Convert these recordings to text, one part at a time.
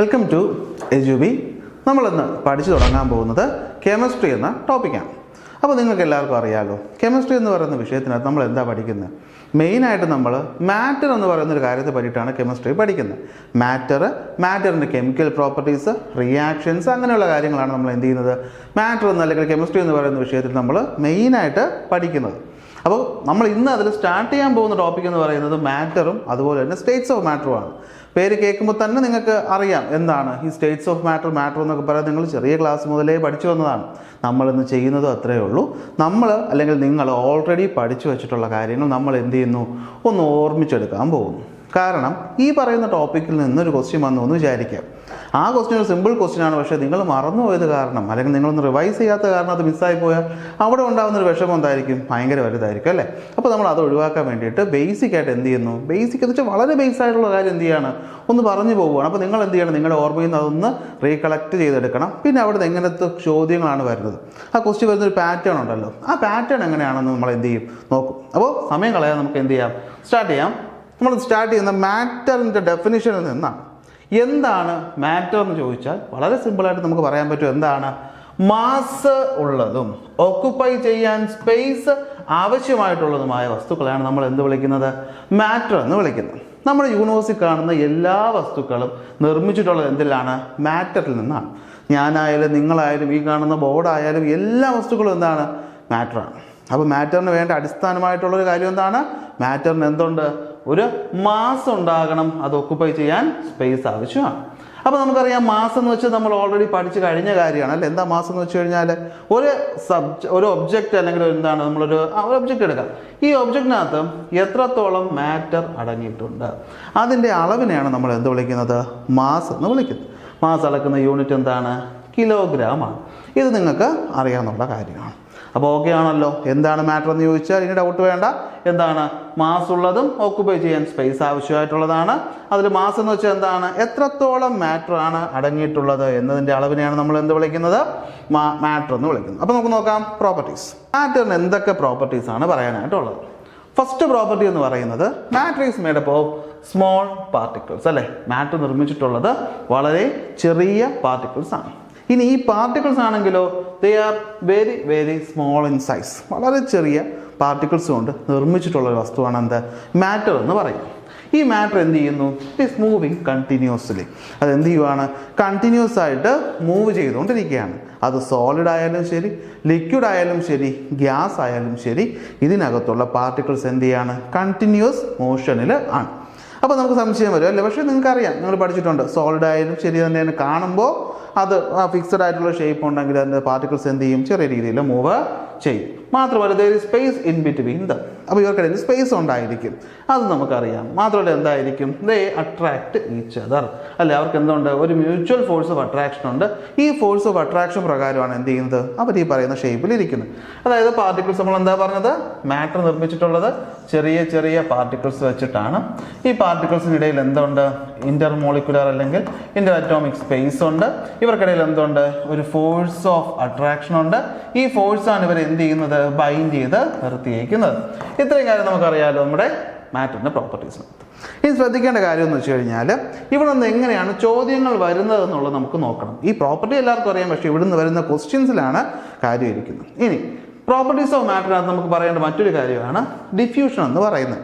Welcome to എജുബി. നമ്മളിന്ന് പഠിച്ചു തുടങ്ങാൻ പോകുന്നത് കെമിസ്ട്രി എന്ന ടോപ്പിക്കാണ്. അപ്പോൾ നിങ്ങൾക്ക് എല്ലാവർക്കും അറിയാമല്ലോ, കെമിസ്ട്രി എന്ന് പറയുന്ന വിഷയത്തിനകത്ത് നമ്മൾ എന്താ പഠിക്കുന്നത്? മെയിനായിട്ട് നമ്മൾ മാറ്റർ എന്ന് പറയുന്നൊരു കാര്യത്തെ പറ്റിയിട്ടാണ് കെമിസ്ട്രി പഠിക്കുന്നത്. മാറ്ററിൻ്റെ കെമിക്കൽ പ്രോപ്പർട്ടീസ്, റിയാക്ഷൻസ്, അങ്ങനെയുള്ള കാര്യങ്ങളാണ് നമ്മൾ എന്ത് ചെയ്യുന്നത് മാറ്റർ എന്ന് അല്ലെങ്കിൽ കെമിസ്ട്രി എന്ന് പറയുന്ന വിഷയത്തിൽ നമ്മൾ മെയിനായിട്ട് പഠിക്കുന്നത്. അപ്പോൾ നമ്മൾ ഇന്ന് അതിൽ സ്റ്റാർട്ട് ചെയ്യാൻ പോകുന്ന ടോപ്പിക് എന്ന് പറയുന്നത് മാറ്ററും അതുപോലെ തന്നെ സ്റ്റേറ്റ്സ് ഓഫ് മാറ്ററുമാണ്. പേര് കേൾക്കുമ്പോൾ തന്നെ നിങ്ങൾക്ക് അറിയാം എന്താണ് ഈ സ്റ്റേറ്റ്സ് ഓഫ് മാറ്റർ എന്നൊക്കെ പറയുന്നത്. നിങ്ങൾ ചെറിയ ക്ലാസ് മുതലേ പഠിച്ചു വന്നതാണ്. നമ്മളിന്ന് ചെയ്യുന്നതും അത്രയേ ഉള്ളൂ. നമ്മൾ അല്ലെങ്കിൽ നിങ്ങൾ ഓൾറെഡി പഠിച്ചു വെച്ചിട്ടുള്ള കാര്യങ്ങൾ നമ്മൾ എന്ത് ചെയ്യുന്നു, ഒന്ന് ഓർമ്മിച്ചെടുക്കാൻ പോകുന്നു. കാരണം ഈ പറയുന്ന ടോപ്പിക്കിൽ നിന്നൊരു ക്വസ്റ്റ്യൻ വന്നു എന്ന് വിചാരിക്കാം. ആ ക്വസ്റ്റ്യൻ ഒരു സിമ്പിൾ ക്വസ്റ്റ്യൻ ആണ്, പക്ഷേ നിങ്ങൾ മറന്നുപോയത് കാരണം അല്ലെങ്കിൽ നിങ്ങളൊന്ന് റിവൈസ് ചെയ്യാത്ത കാരണം അത് മിസ്സായി പോയാൽ അവിടെ ഉണ്ടാകുന്നൊരു വിഷമം എന്തായിരിക്കും, ഭയങ്കര വലുതായിരിക്കും അല്ലേ. അപ്പോൾ നമ്മൾ അത് ഒഴിവാക്കാൻ വേണ്ടിയിട്ട് ബേസിക്കായിട്ട് എന്ത് ചെയ്യുന്നു, ബേസിക് എന്ന് വെച്ചാൽ വളരെ ബേസ് ആയിട്ടുള്ള കാര്യം എന്ത് ചെയ്യാണ്, ഒന്ന് പറഞ്ഞു പോവുകയാണ്. അപ്പോൾ നിങ്ങൾ എന്ത് ചെയ്യണം, നിങ്ങളുടെ ഓർമ്മയിൽ നിന്ന് അതൊന്ന് റീകളക്ട് ചെയ്തെടുക്കണം. പിന്നെ അവിടെ നിന്ന് എങ്ങനത്തെ ചോദ്യങ്ങളാണ് വരുന്നത്, ആ ക്വസ്റ്റ്യൻ വരുന്നൊരു പാറ്റേൺ ഉണ്ടല്ലോ, ആ പാറ്റേൺ എങ്ങനെയാണെന്ന് നമ്മൾ എന്ത് ചെയ്യും നോക്കും. അപ്പോൾ സമയം കളയാൻ നമുക്ക് എന്ത് ചെയ്യാം, സ്റ്റാർട്ട് ചെയ്യാം. നമ്മൾ സ്റ്റാർട്ട് ചെയ്യുന്ന മാറ്ററിൻ്റെ ഡെഫിനിഷനിൽ നിന്നാണ്. എന്താണ് മാറ്റർ എന്ന് ചോദിച്ചാൽ വളരെ സിമ്പിളായിട്ട് നമുക്ക് പറയാൻ പറ്റും. എന്താണ്? മാസ് ഉള്ളതും ഓക്കുപ്പൈ ചെയ്യാൻ സ്പേസ് ആവശ്യമായിട്ടുള്ളതുമായ വസ്തുക്കളെയാണ് നമ്മൾ എന്ത് വിളിക്കുന്നത്, മാറ്റർ എന്ന് വിളിക്കുന്നത്. നമ്മുടെ യൂണിവേഴ്സിൽ കാണുന്ന എല്ലാ വസ്തുക്കളും നിർമ്മിച്ചിട്ടുള്ളത് എന്തിലാണ്, മാറ്ററിൽ നിന്നാണ്. ഞാനായാലും നിങ്ങളായാലും ഈ കാണുന്ന ബോർഡായാലും എല്ലാ വസ്തുക്കളും എന്താണ്, മാറ്ററാണ്. അപ്പോൾ മാറ്ററിന് വേണ്ട അടിസ്ഥാനമായിട്ടുള്ളൊരു കാര്യം എന്താണ്, മാറ്ററിന് എന്തുണ്ട്, ഒരു മാസ് ഉണ്ടാകണം, അത് ഓക്കുപ്പൈ ചെയ്യാൻ സ്പേസ് ആവശ്യമാണ്. അപ്പോൾ നമുക്കറിയാം മാസ് എന്ന് വെച്ചാൽ നമ്മൾ ഓൾറെഡി പഠിച്ചു കഴിഞ്ഞ കാര്യമാണ് അല്ലേ. എന്താ മാസ് എന്ന് വെച്ച് കഴിഞ്ഞാൽ ഒരു ഒബ്ജക്റ്റ് അല്ലെങ്കിൽ എന്താണ്, നമ്മളൊരു ഒബ്ജക്റ്റ് എടുക്കാം. ഈ ഒബ്ജക്റ്റിനകത്ത് എത്രത്തോളം മാറ്റർ അടങ്ങിയിട്ടുണ്ട് അതിൻ്റെ അളവിനെയാണ് നമ്മൾ എന്ത് വിളിക്കുന്നത്, മാസ് എന്ന് വിളിക്കുന്നത്. മാസ് അളക്കുന്ന യൂണിറ്റ് എന്താണ്, കിലോഗ്രാം ആണ്. ഇത് നിങ്ങൾക്ക് അറിയാവുന്ന കാര്യമാണ്. അപ്പോൾ ഓക്കെ ആണല്ലോ. എന്താണ് മാറ്റർ എന്ന് ചോദിച്ചാൽ ഇനി ഡൗട്ട് വേണ്ട. എന്താണ്, മാസ് ഉള്ളതും ഓക്കുപ്പൈ ചെയ്യാൻ സ്പേസ് ആവശ്യമായിട്ടുള്ളതാണ്. അതിൽ മാസ് എന്ന് വെച്ചാൽ എന്താണ്, എത്രത്തോളം മാറ്റർ ആണ് അടങ്ങിയിട്ടുള്ളത് എന്നതിൻ്റെ അളവിനെയാണ് നമ്മൾ എന്ത് വിളിക്കുന്നത്, മാറ്റർ എന്ന് വിളിക്കുന്നത്. അപ്പോൾ നമുക്ക് നോക്കാം പ്രോപ്പർട്ടീസ്. മാറ്ററിന് എന്തൊക്കെ പ്രോപ്പർട്ടീസ് ആണ് പറയാനായിട്ടുള്ളത്. ഫസ്റ്റ് പ്രോപ്പർട്ടി എന്ന് പറയുന്നത് matter is made up of small particles അല്ലേ. മാറ്റർ നിർമ്മിച്ചിട്ടുള്ളത് വളരെ ചെറിയ പാർട്ടിക്കിൾസ് ആണ്. ഇനി ഈ പാർട്ടിക്കിൾസ് ആണെങ്കിലോ they are very very small in size. വളരെ ചെറിയ പാർട്ടിക്കിൾസ് കൊണ്ട് നിർമ്മിച്ചിട്ടുള്ള ഒരു വസ്തുവാണ് എന്ത്, മാറ്റർ എന്ന് പറയും. ഈ മാറ്റർ എന്ത് ചെയ്യുന്നു, ഇറ്റ് ഈസ് മൂവിങ് കണ്ടിന്യൂസ്ലി. അത് എന്ത് ചെയ്യുവാണ്, കണ്ടിന്യൂസ് ആയിട്ട് മൂവ് ചെയ്തുകൊണ്ടിരിക്കുകയാണ്. അത് സോളിഡ് ആയാലും ശരി, ലിക്വിഡ് ആയാലും ശരി, ഗ്യാസ് ആയാലും ശരി, ഇതിനകത്തുള്ള പാർട്ടിക്കിൾസ് എന്ത് ചെയ്യാണ്, കണ്ടിന്യൂസ് മോഷനിൽ ആണ്. അപ്പോൾ നമുക്ക് സംശയം വരും അല്ലേ. പക്ഷേ നിങ്ങൾക്കറിയാം, നിങ്ങൾ പഠിച്ചിട്ടുണ്ട്, സോളിഡ് ആയാലും ശരി തന്നെയാണ്, കാണുമ്പോൾ അത് ഫിക്സഡ് ആയിട്ടുള്ള ഷേപ്പ് ഉണ്ടെങ്കിൽ അതിൻ്റെ പാർട്ടിക്കിൾസ് എന്ത് ചെയ്യും, ചെറിയ രീതിയിൽ മൂവ് ചെയ്യും. മാത്രമല്ല there is space in between them. അപ്പോൾ ഇവർക്കിടയിൽ സ്പേസ് ഉണ്ടായിരിക്കും, അത് നമുക്കറിയാം. മാത്രമല്ല എന്തായിരിക്കും, they attract each other അല്ലെ. അവർക്ക് എന്തുണ്ട്, ഒരു മ്യൂച്വൽ ഫോഴ്സ് ഓഫ് അട്രാക്ഷൻ ഉണ്ട്. ഈ ഫോഴ്സ് ഓഫ് അട്രാക്ഷൻ പ്രകാരമാണ് എന്ത് ചെയ്യുന്നത്, അവർ ഈ പറയുന്ന ഷേപ്പിൽ ഇരിക്കുന്നത്. അതായത് പാർട്ടിക്കിൾസ് നമ്മൾ എന്താ പറഞ്ഞത്, മാറ്റർ നിർമ്മിച്ചിട്ടുള്ളത് ചെറിയ ചെറിയ പാർട്ടിക്കിൾസ് വെച്ചിട്ടാണ്. ഈ പാർട്ടിക്കിൾസിനിടയിൽ എന്തുണ്ട്, ഇന്റർമോളിക്കുലർ അല്ലെങ്കിൽ ഇന്റർ അറ്റോമിക് സ്പേസ് ഉണ്ട്. ഇവർക്കിടയിൽ എന്തുണ്ട്, ഒരു ഫോഴ്സ് ഓഫ് അട്രാക്ഷൻ ഉണ്ട്. ഈ ഫോഴ്സാണ് ഇവർ എന്ത് ചെയ്യുന്നത്, ബൈൻഡ് ചെയ്ത് നിർത്തിയിരിക്കുന്നത്. ഇത്രയും കാര്യം നമുക്കറിയാമല്ലോ നമ്മുടെ മാറ്ററിൻ്റെ പ്രോപ്പർട്ടീസ്. ഇനി ശ്രദ്ധിക്കേണ്ട കാര്യം എന്ന് വെച്ച് കഴിഞ്ഞാൽ ഇവിടെ നിന്ന് എങ്ങനെയാണ് ചോദ്യങ്ങൾ വരുന്നത് എന്നുള്ളത് നമുക്ക് നോക്കണം. ഈ പ്രോപ്പർട്ടി എല്ലാവർക്കും അറിയാം, പക്ഷേ ഇവിടെ നിന്ന് വരുന്ന ക്വസ്റ്റ്യൻസിലാണ് കാര്യം ഇരിക്കുന്നത്. ഇനി പ്രോപ്പർട്ടീസ് ഓഫ് മാറ്ററിനകത്ത് നമുക്ക് പറയേണ്ട മറ്റൊരു കാര്യമാണ് ഡിഫ്യൂഷൻ എന്ന് പറയുന്നത്.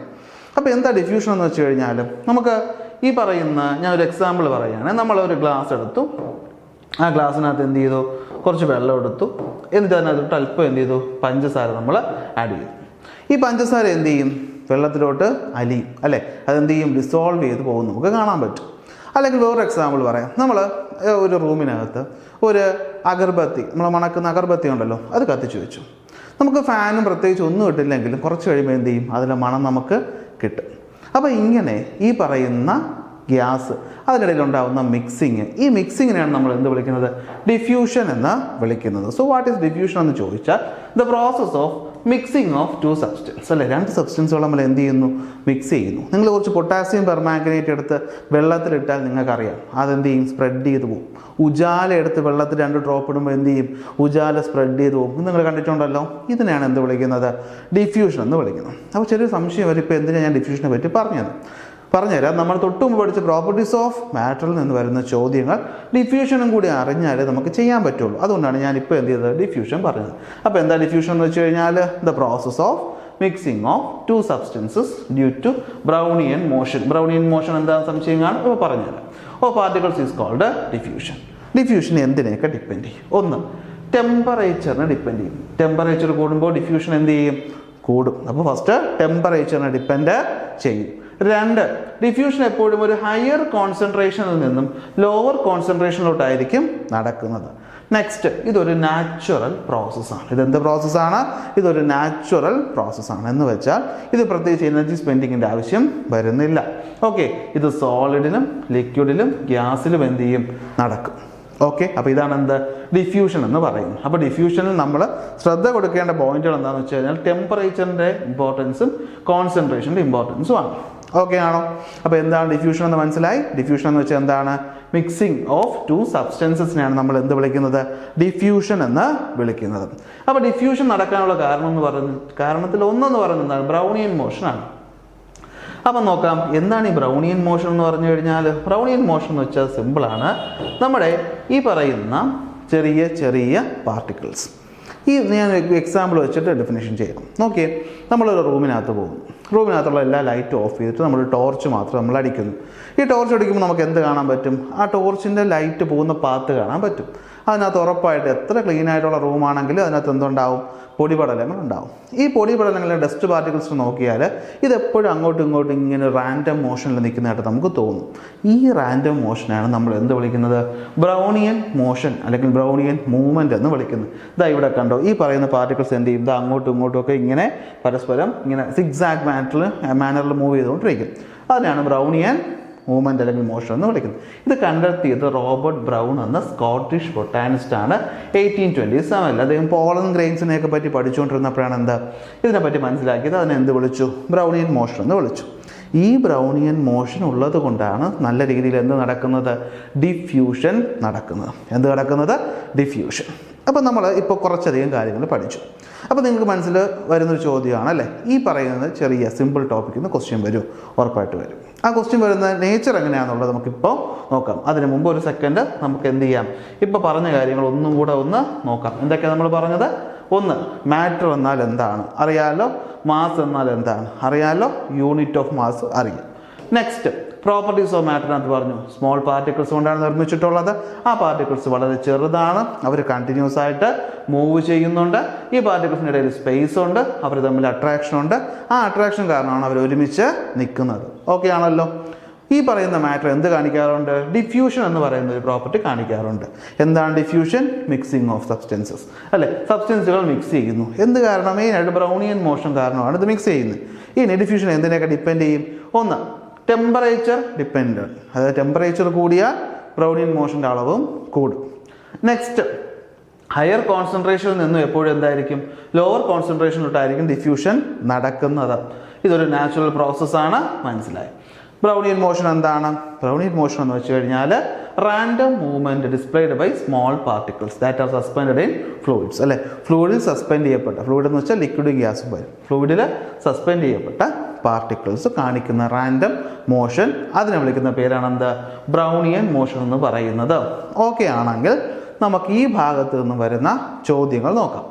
അപ്പോൾ എന്താ ഡിഫ്യൂഷൻ എന്ന് വെച്ച് കഴിഞ്ഞാൽ, നമുക്ക് ഈ പറയുന്ന, ഞാൻ ഒരു എക്സാമ്പിൾ പറയുകയാണ്. നമ്മളൊരു ഗ്ലാസ് എടുത്തു, ആ ഗ്ലാസ്സിനകത്ത് എന്ത് ചെയ്തു, കുറച്ച് വെള്ളം എടുത്തു, എന്നിട്ട് അതിനകത്തോട്ട് അല്പം എന്ത് ചെയ്തു, പഞ്ചസാര നമ്മൾ ആഡ് ചെയ്തു. ഈ പഞ്ചസാര എന്ത് ചെയ്യും, വെള്ളത്തിലോട്ട് അലിയും അല്ലേ. അതെന്ത് ചെയ്യും, ഡിസോൾവ് ചെയ്ത് പോകും, നമുക്ക് കാണാൻ പറ്റും. അല്ലെങ്കിൽ വേറൊരു എക്സാമ്പിൾ പറയാം. നമ്മൾ ഒരു റൂമിനകത്ത് ഒരു അഗർബത്തി, നമ്മൾ മണക്കുന്ന അഗർബത്തി ഉണ്ടല്ലോ, അത് കത്തിച്ചു വെച്ചു. നമുക്ക് ഫാനും പ്രത്യേകിച്ച് ഒന്നും ഇട്ടില്ലെങ്കിലും കുറച്ച് കഴിയുമ്പോൾ എന്ത് ചെയ്യും, അതിലെ മണം നമുക്ക് കിട്ടും. അപ്പോൾ ഇങ്ങനെ ഈ പറയുന്ന ഗ്യാസ് അതിനിടയിൽ ഉണ്ടാകുന്ന മിക്സിങ്, ഈ മിക്സിങ്ങിനെയാണ് നമ്മൾ എന്ത് വിളിക്കുന്നത്, ഡിഫ്യൂഷൻ എന്ന് വിളിക്കുന്നത്. സോ വാട്ട് ഈസ് ഡിഫ്യൂഷൻ എന്ന് ചോദിച്ചാൽ the process of mixing of two substance അല്ലേ. രണ്ട് സബ്സ്റ്റൻസുകൾ നമ്മൾ എന്ത് ചെയ്യുന്നു, മിക്സ് ചെയ്യുന്നു. നിങ്ങൾ കുറച്ച് പൊട്ടാസ്യം പെർമാംഗനേറ്റ് എടുത്ത് വെള്ളത്തിലിട്ടാൽ നിങ്ങൾക്കറിയാം അതെന്ത് ചെയ്യും, സ്പ്രെഡ് ചെയ്ത് പോകും. ഉജാല എടുത്ത് വെള്ളത്തിൽ 2 ഡ്രോപ്പ് ഇടുമ്പോൾ എന്ത് ചെയ്യും, ഉജാല സ്പ്രെഡ് ചെയ്ത് പോകും. നിങ്ങൾ കണ്ടിട്ടുണ്ടല്ലോ. ഇതിനെയാണ് എന്ത് വിളിക്കുന്നത്, ഡിഫ്യൂഷൻ എന്ന് വിളിക്കുന്നത്. അപ്പോൾ ചെറിയ സംശയം വരും, ഇപ്പോൾ എന്തിനാണ് ഞാൻ ഡിഫ്യൂഷനെ പറ്റി പറഞ്ഞത്. പറഞ്ഞുതരാം. നമ്മൾ തൊട്ട് മുമ്പ് പഠിച്ച പ്രോപ്പർട്ടീസ് ഓഫ് മാറ്ററിൽ നിന്ന് വരുന്ന ചോദ്യങ്ങൾ ഡിഫ്യൂഷനും കൂടി അറിഞ്ഞാലേ നമുക്ക് ചെയ്യാൻ പറ്റുള്ളൂ. അതുകൊണ്ടാണ് ഞാൻ ഇപ്പോൾ എന്ത് ചെയ്തത്, ഡിഫ്യൂഷൻ പറഞ്ഞത്. അപ്പോൾ എന്താ ഡിഫ്യൂഷൻ എന്ന് വെച്ച് കഴിഞ്ഞാൽ the process of mixing of two substances due to Brownian motion. Brownian motion എന്താണെന്ന് സംശയം കാണും, ഇപ്പോൾ പറഞ്ഞുതരാം. Particles is called diffusion. Diffusion എന്തിനെയൊക്കെ ഡിപ്പെൻഡ് ചെയ്യും? ഒന്ന്, ടെമ്പറേച്ചറിനെ ഡിപ്പെൻഡ് ചെയ്യും. ടെമ്പറേച്ചർ കൂടുമ്പോൾ ഡിഫ്യൂഷൻ എന്ത് ചെയ്യും? കൂടും. അപ്പോൾ ഫസ്റ്റ് ടെമ്പറേച്ചറിനെ ഡിപ്പെൻഡ് ചെയ്യും. രണ്ട്, ഡിഫ്യൂഷൻ എപ്പോഴും ഒരു ഹയർ കോൺസെൻട്രേഷനിൽ നിന്നും ലോവർ കോൺസെൻട്രേഷനിലോട്ടായിരിക്കും നടക്കുന്നത്. നെക്സ്റ്റ്, ഇതൊരു നാച്ചുറൽ പ്രോസസ്സാണ്. ഇതെന്ത് പ്രോസസ്സാണ്? ഇതൊരു നാച്ചുറൽ പ്രോസസ്സാണ്. എന്ന് വെച്ചാൽ ഇത് പ്രത്യേകിച്ച് എനർജി സ്പെൻഡിങ്ങിൻ്റെ ആവശ്യം വരുന്നില്ല. ഓക്കെ, ഇത് സോളിഡിലും ലിക്വിഡിലും ഗ്യാസിലും എന്ത് ചെയ്യും? നടക്കും. ഓക്കെ, അപ്പോൾ ഇതാണ് എന്ത്, ഡിഫ്യൂഷൻ എന്ന് പറയുന്നത്. അപ്പോൾ ഡിഫ്യൂഷനിൽ നമ്മൾ ശ്രദ്ധ കൊടുക്കേണ്ട പോയിന്റുകൾ എന്താണെന്ന് വെച്ച് കഴിഞ്ഞാൽ ടെമ്പറേച്ചറിൻ്റെ ഇമ്പോർട്ടൻസും കോൺസെൻട്രേഷൻ്റെ ഇമ്പോർട്ടൻസും ആണ്. ഓക്കെ ആണോ? അപ്പോൾ എന്താണ് ഡിഫ്യൂഷൻ എന്ന് മനസ്സിലായി? ഡിഫ്യൂഷൻ എന്ന് വെച്ചാൽ എന്താണ്? മിക്സിംഗ് ഓഫ് ടു സബ്സ്റ്റൻസസിനെയാണ് നമ്മൾ എന്ത് വിളിക്കുന്നത്? ഡിഫ്യൂഷൻ എന്ന് വിളിക്കുന്നത്. അപ്പോൾ ഡിഫ്യൂഷൻ നടക്കാനുള്ള കാരണം എന്ന് പറയുന്നത്, കാരണത്തിൽ ഒന്നെന്ന് പറയുന്നത് എന്താണ്? ബ്രൗണിയൻ മോഷനാണ്. അപ്പം നോക്കാം, എന്താണ് ഈ ബ്രൗണിയൻ മോഷൻ എന്ന് പറഞ്ഞു കഴിഞ്ഞാൽ? ബ്രൗണിയൻ മോഷൻ എന്ന് വെച്ചാൽ സിമ്പിളാണ്. നമ്മുടെ ഈ പറയുന്ന ചെറിയ ചെറിയ പാർട്ടിക്കിൾസ്, ഈ ഞാൻ എക്സാമ്പിൾ വെച്ചിട്ട് ഡെഫിനേഷൻ ചെയ്യാം. നോക്കിയേ, നമ്മളൊരു റൂമിനകത്ത് പോകും. റൂമിനകത്തുള്ള എല്ലാ ലൈറ്റും ഓഫ് ചെയ്തിട്ട് നമ്മൾ ടോർച്ച് മാത്രം നമ്മൾ അടിക്കുന്നു. ഈ ടോർച്ച് അടിക്കുമ്പോൾ നമുക്ക് എന്ത് കാണാൻ പറ്റും? ആ ടോർച്ചിൻ്റെ ലൈറ്റ് പോകുന്ന പാത്ത് കാണാൻ പറ്റും. അതിനകത്ത് ഉറപ്പായിട്ട് എത്ര ക്ലീൻ ആയിട്ടുള്ള റൂമാണെങ്കിലും അതിനകത്ത് എന്തുണ്ടാവും? പൊടിപടലങ്ങൾ ഉണ്ടാവും. ഈ പൊടിപടലങ്ങളിലെ ഡസ്റ്റ് പാർട്ടിക്കിൾസ് നോക്കിയാൽ ഇതെപ്പോഴും അങ്ങോട്ടും ഇങ്ങോട്ടും ഇങ്ങനെ റാൻഡം മോഷനിൽ നിൽക്കുന്നതായിട്ട് നമുക്ക് തോന്നും. ഈ റാൻഡം മോഷനാണ് നമ്മൾ എന്ത് വിളിക്കുന്നത്? ബ്രൗണിയൻ മോഷൻ അല്ലെങ്കിൽ ബ്രൗണിയൻ മൂവ്മെൻറ്റ് എന്ന് വിളിക്കുന്നത്. ഇതാ ഇവിടെ കണ്ടോ, ഈ പറയുന്ന പാർട്ടിക്കിൾസ് എന്ത് ചെയ്യും? ഇതാ അങ്ങോട്ടും ഇങ്ങോട്ടും ഒക്കെ ഇങ്ങനെ പരസ്പരം ഇങ്ങനെ സിഗ്സാഗ് മാനറിൽ മൂവ് ചെയ്തുകൊണ്ടിരിക്കും. അതിനാണ് ബ്രൗണിയൻ മൂവ്മെൻറ്റ് അല്ലെങ്കിൽ മോഷൻ എന്ന് വിളിക്കുന്നത്. ഇത് കണ്ടെത്തിയത് റോബർട്ട് ബ്രൗൺ എന്ന സ്കോട്ടിഷ് ബൊട്ടാനിസ്റ്റ് ആണ് 1827. അദ്ദേഹം പോളൻ ഗ്രെയിൻസിനെയൊക്കെ പറ്റി പഠിച്ചുകൊണ്ടിരുന്നപ്പോഴാണ് എന്താ ഇതിനെപ്പറ്റി മനസ്സിലാക്കിയത്. അതിനെ എന്ത് വിളിച്ചു? ബ്രൗണിയൻ മോഷൻ എന്ന് വിളിച്ചു. ഈ ബ്രൗണിയൻ മോഷൻ ഉള്ളത് കൊണ്ടാണ് നല്ല രീതിയിൽ എന്ത് നടക്കുന്നത്? ഡിഫ്യൂഷൻ നടക്കുന്നത്. എന്ത് നടക്കുന്നത്? ഡിഫ്യൂഷൻ. അപ്പോൾ നമ്മൾ ഇപ്പോൾ കുറച്ചധികം കാര്യങ്ങൾ പഠിച്ചു. അപ്പോൾ നിങ്ങൾക്ക് മനസ്സിൽ വരുന്നൊരു ചോദ്യമാണ് അല്ലേ, ഈ പറയുന്നത് ചെറിയ സിമ്പിൾ ടോപ്പിക്കിൽ നിന്ന് ക്വസ്റ്റ്യൻ വരും, ഉറപ്പായിട്ട് വരും. ആ ക്വസ്റ്റ്യൻ വരുന്ന നേച്ചർ എങ്ങനെയാണെന്നുള്ളത് നമുക്കിപ്പോൾ നോക്കാം. അതിന് മുമ്പ് ഒരു സെക്കൻഡ് നമുക്ക് എന്ത് ചെയ്യാം, ഇപ്പോൾ പറഞ്ഞ കാര്യങ്ങൾ ഒന്നും കൂടെ ഒന്ന് നോക്കാം. എന്തൊക്കെയാണ് നമ്മൾ പറഞ്ഞത്? ഒന്ന്, മാറ്റർ എന്നാൽ എന്താണ് അറിയാമല്ലോ, മാസ് എന്നാൽ എന്താണ് അറിയാമല്ലോ, യൂണിറ്റ് ഓഫ് മാസ് അറിയാം. നെക്സ്റ്റ്, പ്രോപ്പർട്ടീസ് ഓഫ് മാറ്ററിനകത്ത് പറഞ്ഞു സ്മോൾ പാർട്ടിക്കിൾസ് കൊണ്ടാണ് നിർമ്മിച്ചിട്ടുള്ളത്. ആ പാർട്ടിക്കിൾസ് വളരെ ചെറുതാണ്, അവർ കണ്ടിന്യൂസ് ആയിട്ട് മൂവ് ചെയ്യുന്നുണ്ട്. ഈ പാർട്ടിക്കിൾസിൻ്റെ ഇടയിൽ സ്പേസ് ഉണ്ട്, അവർ തമ്മിൽ അട്രാക്ഷൻ ഉണ്ട്. ആ അട്രാക്ഷൻ കാരണമാണ് അവർ ഒരുമിച്ച് നിൽക്കുന്നത്. ഓക്കെ ആണല്ലോ? ഈ പറയുന്ന മാറ്റർ എന്ത് കാണിക്കാറുണ്ട്? ഡിഫ്യൂഷൻ എന്ന് പറയുന്ന ഒരു പ്രോപ്പർട്ടി കാണിക്കാറുണ്ട്. എന്താണ് ഡിഫ്യൂഷൻ? മിക്സിംഗ് ഓഫ് സബ്സ്റ്റൻസസ് അല്ലേ, സബ്സ്റ്റൻസുകൾ മിക്സ് ചെയ്യുന്നു. എന്ത് കാരണം? മെയിനായിട്ട് ബ്രൗണിയൻ മോഷൻ കാരണമാണ് ഇത് മിക്സ് ചെയ്യുന്നത്. ഈ ഡിഫ്യൂഷൻ എന്തിനൊക്കെ ഡിപ്പെൻഡ് ചെയ്യും? ഒന്ന്, ടെമ്പറേച്ചർ ഡിപ്പെൻഡ്, അതായത് ടെമ്പറേച്ചർ കൂടിയാൽ ബ്രൗണിയൻ മോഷൻ്റെ അളവും കൂടും. നെക്സ്റ്റ്, ഹയർ കോൺസെൻട്രേഷനിൽ നിന്നും എപ്പോഴും എന്തായിരിക്കും? ലോവർ കോൺസെൻട്രേഷനിലോട്ടായിരിക്കും ഡിഫ്യൂഷൻ നടക്കുന്നത്. ഇതൊരു നാച്ചുറൽ പ്രോസസ്സാണ്, മനസ്സിലായി. ബ്രൗണിയൻ മോഷൻ എന്താണ്? ബ്രൗണിയൻ മോഷൻ എന്ന് വെച്ച് കഴിഞ്ഞാൽ random movement displayed by small particles that are suspended in fluids അല്ലേ. ഫ്ലൂയിഡിൽ സസ്പെൻഡ് ചെയ്യപ്പെട്ട, ഫ്ലൂയിഡ് എന്ന് വെച്ചാൽ ലിക്വിഡ് ഗ്യാസും വരും, ഫ്ലൂയിഡിൽ സസ്പെൻഡ് ചെയ്യപ്പെട്ട പാർട്ടിക്കിൾസ് കാണിക്കുന്ന റാൻഡം മോഷൻ, അതിനെ വിളിക്കുന്ന പേരാണ് എന്ത്? ബ്രൗണിയൻ മോഷൻ എന്ന് പറയുന്നത്. ഓക്കെ ആണെങ്കിൽ നമുക്ക് ഈ ഭാഗത്ത് നിന്ന് വരുന്ന ചോദ്യങ്ങൾ നോക്കാം.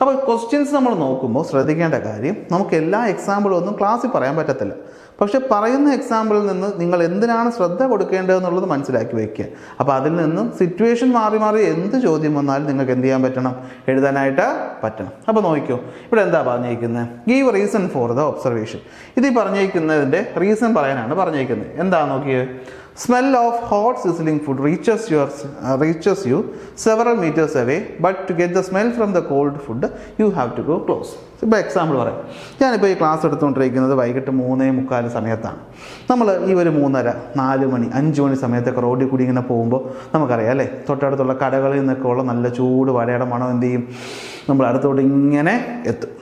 അപ്പോൾ ക്വസ്റ്റ്യൻസ് നമ്മൾ നോക്കുമ്പോൾ ശ്രദ്ധിക്കേണ്ട കാര്യം, നമുക്ക് എല്ലാ എക്സാമ്പിളും ഒന്നും ക്ലാസ്സിൽ പറയാൻ പറ്റത്തില്ല. പക്ഷെ പറയുന്ന എക്സാമ്പിളിൽ നിന്ന് നിങ്ങൾ എന്തിനാണ് ശ്രദ്ധ കൊടുക്കേണ്ടതെന്നുള്ളത് മനസ്സിലാക്കി വയ്ക്കുക. അപ്പോൾ അതിൽ നിന്നും സിറ്റുവേഷൻ മാറി മാറി എന്ത് ചോദ്യം വന്നാലും നിങ്ങൾക്ക് എന്ത് ചെയ്യാൻ പറ്റണം? എഴുതാനായിട്ട് പറ്റണം. അപ്പോൾ നോക്കിക്കോ, ഇവിടെ എന്താ പറഞ്ഞിരിക്കുന്നത്? Give reason for the observation. ഇത് ഈ പറഞ്ഞിരിക്കുന്നതിൻ്റെ റീസൺ പറയാനാണ് പറഞ്ഞിരിക്കുന്നത്. എന്താ നോക്കിയേ? Smell of hot sizzling food reaches you several meters away, but to get the smell from the cold food, you have to go close. ഇപ്പോൾ എക്സാമ്പിൾ പറയാം. ഞാനിപ്പോൾ ഈ ക്ലാസ് എടുത്തുകൊണ്ടിരിക്കുന്നത് വൈകിട്ട് 3:45 സമയത്താണ്. നമ്മൾ ഈ ഒരു 3:30, 4 മണി, 5 മണി സമയത്തൊക്കെ റോഡിൽ കൂടി ഇങ്ങനെ പോകുമ്പോൾ നമുക്കറിയാം അല്ലേ, തൊട്ടടുത്തുള്ള കടകളിൽ നിന്നൊക്കെ ഉള്ള നല്ല ചൂട് വടയുടെ മണം എന്ത് ചെയ്യും? നമ്മൾ അടുത്തോട്ട് ഇങ്ങനെ എത്തും.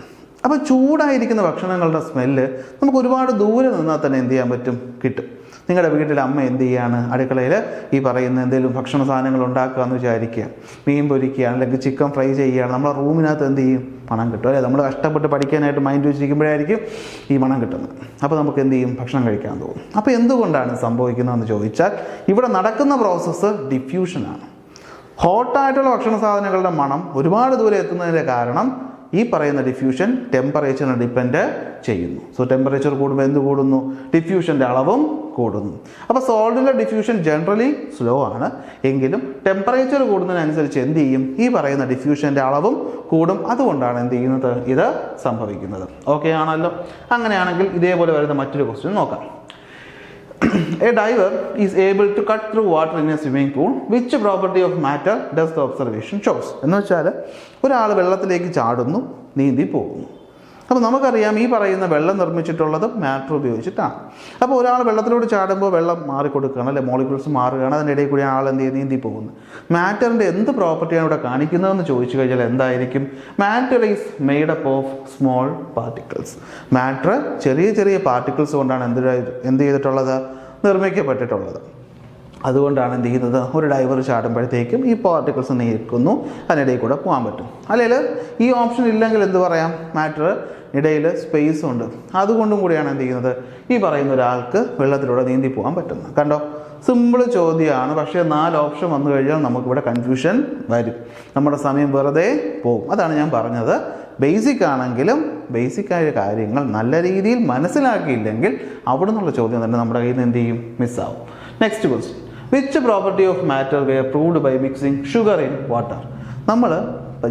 അപ്പോൾ ചൂടായിരിക്കുന്ന ഭക്ഷണങ്ങളുടെ സ്മെല്ല് നമുക്ക് ഒരുപാട് ദൂരെ നിന്നാൽ തന്നെ എന്ത് ചെയ്യാൻ പറ്റും, കിട്ടും. നിങ്ങളുടെ വീട്ടിൽ അമ്മ എന്ത് ചെയ്യാണ്, അടുക്കളയിൽ ഈ പറയുന്ന എന്തെങ്കിലും ഭക്ഷണ സാധനങ്ങൾ ഉണ്ടാക്കുക എന്ന് വിചാരിക്കുക, മീൻ പൊരിക്കുകയാണ് അല്ലെങ്കിൽ ചിക്കൻ ഫ്രൈ ചെയ്യുകയാണ്, നമ്മളെ റൂമിനകത്ത് എന്ത് ചെയ്യും, മണം കിട്ടും അല്ലേ. നമ്മൾ കഷ്ടപ്പെട്ട് പഠിക്കാനായിട്ട് മൈൻഡ് വെച്ചിരിക്കുമ്പോഴായിരിക്കും ഈ മണം കിട്ടുന്നത്. അപ്പോൾ നമുക്ക് എന്ത് ചെയ്യും, ഭക്ഷണം കഴിക്കാൻ തോന്നും. അപ്പോൾ എന്തുകൊണ്ടാണ് സംഭവിക്കുന്നതെന്ന് ചോദിച്ചാൽ ഇവിടെ നടക്കുന്ന പ്രോസസ്സ് ഡിഫ്യൂഷനാണ്. ഹോട്ടായിട്ടുള്ള ഭക്ഷണ സാധനങ്ങളുടെ മണം ഒരുപാട് ദൂരെ എത്തുന്നതിൻ്റെ കാരണം ഈ പറയുന്ന ഡിഫ്യൂഷൻ ടെമ്പറേച്ചറിനെ ഡിപ്പെൻഡ് ചെയ്യുന്നു. സോ ടെമ്പറേച്ചർ കൂടുമ്പോൾ എന്ത് കൂടുന്നു, ഡിഫ്യൂഷൻ്റെ അളവും കൂടുന്നു. അപ്പോൾ സോൾട്ടിൻ്റെ ഡിഫ്യൂഷൻ ജനറലി സ്ലോ ആണ്, എങ്കിലും ടെമ്പറേച്ചർ കൂടുന്നതിനനുസരിച്ച് എന്ത് ചെയ്യും, ഈ പറയുന്ന ഡിഫ്യൂഷൻ്റെ അളവും കൂടും. അതുകൊണ്ടാണ് എന്ത് ചെയ്യുന്നത്, ഇത് സംഭവിക്കുന്നത്. ഓക്കെ ആണല്ലോ. അങ്ങനെയാണെങ്കിൽ ഇതേപോലെ വരുന്ന മറ്റൊരു ക്വസ്റ്റ്യൻ നോക്കാം. A diver is able to cut through water in a swimming pool. Which property of matter does the observation shows? എന്ന് വെച്ചാൽ ഒരാൾ വെള്ളത്തിലേക്ക് ചാടുന്നു, നീന്തി പോകുന്നു. അപ്പോൾ നമുക്കറിയാം ഈ പറയുന്ന വെള്ളം നിർമ്മിച്ചിട്ടുള്ളത് മാറ്റർ ഉപയോഗിച്ചിട്ടാണ്. അപ്പോൾ ഒരാൾ വെള്ളത്തിലോട്ട് ചാടുമ്പോൾ വെള്ളം മാറിക്കൊടുക്കുകയാണ് അല്ലെ, മോളിക്യൂൾസ് മാറുകയാണ്, അതിൻ്റെ ഇടയിൽ കൂടി ആൾ എന്ത് ചെയ്ത് നീന്തി പോകുന്നു. മാറ്ററിൻ്റെ എന്ത് പ്രോപ്പർട്ടിയാണ് ഇവിടെ കാണിക്കുന്നതെന്ന് ചോദിച്ചു കഴിഞ്ഞാൽ എന്തായിരിക്കും, matter is made up of small particles. Matter ചെറിയ ചെറിയ പാർട്ടിക്കിൾസ് കൊണ്ടാണ് എന്ത് ചെയ്തിട്ടുള്ളത്, നിർമ്മിക്കപ്പെട്ടിട്ടുള്ളത്. അതുകൊണ്ടാണ് എന്ത് ചെയ്യുന്നത്, ഒരു ഡൈവർ ചാടുമ്പോഴത്തേക്കും ഈ പാർട്ടിക്കിൾസ് നീക്കുന്നു, അതിനിടയിൽ കൂടെ പോകാൻ പറ്റും. അല്ലെങ്കിൽ ഈ ഓപ്ഷൻ ഇല്ലെങ്കിൽ എന്ത് പറയാം, മാറ്റർ ഇടയിൽ സ്പേസ് ഉണ്ട്, അതുകൊണ്ടും കൂടിയാണ് എന്ത് ചെയ്യുന്നത്, ഈ പറയുന്ന ഒരാൾക്ക് വെള്ളത്തിലൂടെ നീന്തി പോകാൻ പറ്റുന്നത്. കണ്ടോ, സിമ്പിൾ ചോദ്യമാണ്. പക്ഷേ 4 ഓപ്ഷൻ വന്നു കഴിഞ്ഞാൽ നമുക്കിവിടെ കൺഫ്യൂഷൻ വരും, നമ്മുടെ സമയം വെറുതെ പോകും. അതാണ് ഞാൻ പറഞ്ഞത്, ബേസിക് ആണെങ്കിലും ബേസിക്കായ കാര്യങ്ങൾ നല്ല രീതിയിൽ മനസ്സിലാക്കിയില്ലെങ്കിൽ അവിടെ നിന്നുള്ള ചോദ്യം തന്നെ നമ്മുടെ കയ്യിൽ നിന്ന് എന്ത് ചെയ്യും, മിസ്സാവും. Next question, which property of matter were proved by mixing sugar in water?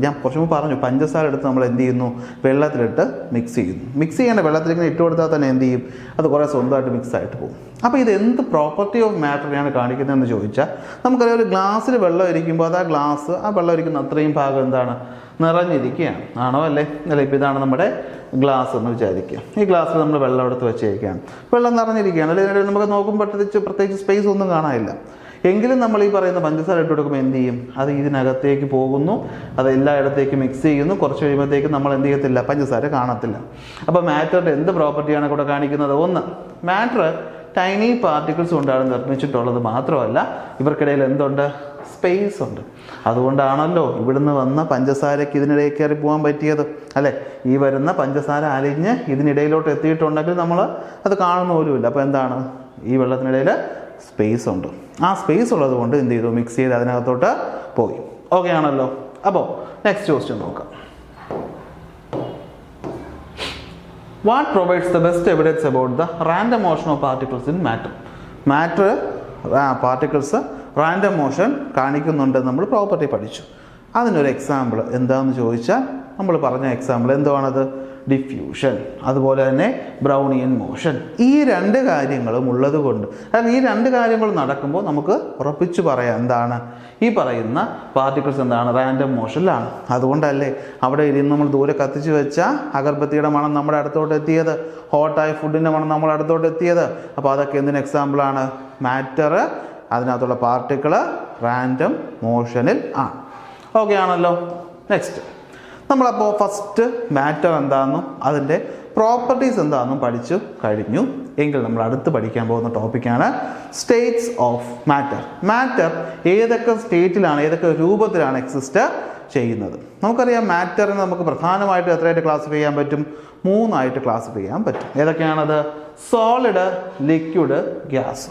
ഞാൻ കുറച്ച് മുമ്പ് പറഞ്ഞു, പഞ്ചസാര എടുത്ത് നമ്മൾ എന്ത് ചെയ്യുന്നു, വെള്ളത്തിലിട്ട് മിക്സ് ചെയ്യുന്നു. മിക്സ് ചെയ്യേണ്ട വെള്ളത്തിലേക്ക് ഇട്ട് കൊടുത്താൽ തന്നെ എന്ത് ചെയ്യും, അത് കുറേ സ്വന്തമായിട്ട് മിക്സ് ആയിട്ട് പോകും. അപ്പോൾ ഇത് എന്ത് പ്രോപ്പർട്ടി ഓഫ് മാറ്ററിനെയാണ് കാണിക്കുന്നതെന്ന് ചോദിച്ചാൽ, നമുക്കറിയാം ഒരു ഗ്ലാസ്സിൽ വെള്ളം ഇരിക്കുമ്പോൾ അത് ആ വെള്ളം ഇരിക്കുന്ന അത്രയും ഭാഗം എന്താണ്, നിറഞ്ഞിരിക്കുകയാണ്. ആണോ അല്ലേ? അല്ല, ഇപ്പോൾ ഇതാണ് നമ്മുടെ ഗ്ലാസ് എന്ന് വിചാരിക്കുക. ഈ ഗ്ലാസ്സിൽ നമ്മൾ വെള്ളം എടുത്ത് വെച്ചേക്കുകയാണ്, വെള്ളം നിറഞ്ഞിരിക്കുകയാണ് അല്ലെ. ഇതിനിടയിൽ നമുക്ക് നോക്കുമ്പോൾ പ്രത്യേകിച്ച് സ്പേസ് ഒന്നും കാണാനില്ല. എങ്കിലും നമ്മൾ ഈ പറയുന്ന പഞ്ചസാര ഇട്ട് കൊടുക്കുമ്പോൾ എന്ത് ചെയ്യും, അത് ഇതിനകത്തേക്ക് പോകുന്നു, അത് എല്ലായിടത്തേക്കും മിക്സ് ചെയ്യുന്നു. കുറച്ച് കഴിയുമ്പോഴത്തേക്കും നമ്മൾ എന്ത് ചെയ്യത്തില്ല, പഞ്ചസാര കാണത്തില്ല. അപ്പോൾ മാറ്ററിൻ്റെ എന്ത് പ്രോപ്പർട്ടിയാണ് ഇവിടെ കാണിക്കുന്നത്? ഒന്ന്, മാറ്റർ ടൈനി പാർട്ടിക്കിൾസ് കൊണ്ടാണ് നിർമ്മിച്ചിട്ടുള്ളത്. മാത്രമല്ല ഇവർക്കിടയിൽ എന്തുണ്ട്, സ്പേസ് ഉണ്ട്. അതുകൊണ്ടാണല്ലോ ഇവിടുന്ന് വന്ന പഞ്ചസാരയ്ക്ക് ഇതിനിടയിൽ കയറി പോകാൻ പറ്റിയത് അല്ലേ. ഈ വരുന്ന പഞ്ചസാര അലിഞ്ഞ് ഇതിനിടയിലോട്ട് എത്തിയിട്ടുണ്ടെങ്കിൽ നമ്മൾ അത് കാണുന്ന പോലുമില്ല. അപ്പോൾ എന്താണ്, ഈ വെള്ളത്തിനിടയിൽ സ്പേസ് ഉണ്ട്. ആ സ്പേസ് ഉള്ളത് കൊണ്ട് എന്ത് ചെയ്തു, മിക്സ് ചെയ്ത് അതിനകത്തോട്ട് പോയി. ഓക്കെ ആണല്ലോ. അപ്പോൾ നെക്സ്റ്റ് ക്വസ്റ്റ്യൻ നോക്കാം. What provides the best evidence about the random motion of particles in matter? Matter particles random motion കാണിക്കുന്നുണ്ടെന്ന് നമ്മൾ പ്രോപ്പർട്ടി പഠിച്ചു. അതിനൊരു എക്സാമ്പിൾ എന്താണെന്ന് ചോദിച്ചാൽ, നമ്മൾ പറഞ്ഞ എക്സാമ്പിൾ എന്താണത്, ഡിഫ്യൂഷൻ, അതുപോലെ തന്നെ ബ്രൗണിയൻ മോഷൻ. ഈ 2 കാര്യങ്ങളും ഉള്ളത് കൊണ്ട്, കാരണം ഈ 2 കാര്യങ്ങൾ നടക്കുമ്പോൾ നമുക്ക് ഉറപ്പിച്ച് പറയാം എന്താണ്, ഈ പറയുന്ന പാർട്ടിക്കിൾസ് എന്താണ്, റാൻഡം മോഷനിലാണ്. അതുകൊണ്ടല്ലേ അവിടെ ഇരുന്ന് നമ്മൾ ദൂരെ കത്തിച്ച് വെച്ച അഗർബത്തിയുടെ മണം നമ്മുടെ അടുത്തോട്ട് എത്തിയത്, ഹോട്ടായ ഫുഡിൻ്റെ മണം നമ്മുടെ അടുത്തോട്ട് എത്തിയത്. അപ്പോൾ അതൊക്കെ എന്തിന് എക്സാമ്പിളാണ്, മാറ്റർ അതിനകത്തുള്ള പാർട്ടിക്കിള് റാൻഡം മോഷനിൽ ആണ്. ഓക്കെ ആണല്ലോ. നെക്സ്റ്റ്, നമ്മളപ്പോൾ ഫസ്റ്റ് മാറ്റർ എന്താണെന്നും അതിൻ്റെ പ്രോപ്പർട്ടീസ് എന്താണെന്നും പഠിച്ചു കഴിഞ്ഞു. എങ്കിൽ നമ്മൾ അടുത്ത് പഠിക്കാൻ പോകുന്ന ടോപ്പിക്കാണ് സ്റ്റേറ്റ്സ് ഓഫ് മാറ്റർ. മാറ്റർ ഏതൊക്കെ സ്റ്റേറ്റിലാണ്, ഏതൊക്കെ രൂപത്തിലാണ് എക്സിസ്റ്റ് ചെയ്യുന്നത്? നമുക്കറിയാം മാറ്ററിനെ നമുക്ക് പ്രധാനമായിട്ട് എത്രയായിട്ട് ക്ലാസിഫൈ ചെയ്യാൻ പറ്റും, 3 ആയിട്ട് ക്ലാസിഫൈ ചെയ്യാൻ പറ്റും. ഏതൊക്കെയാണത്? Solid, liquid, gas.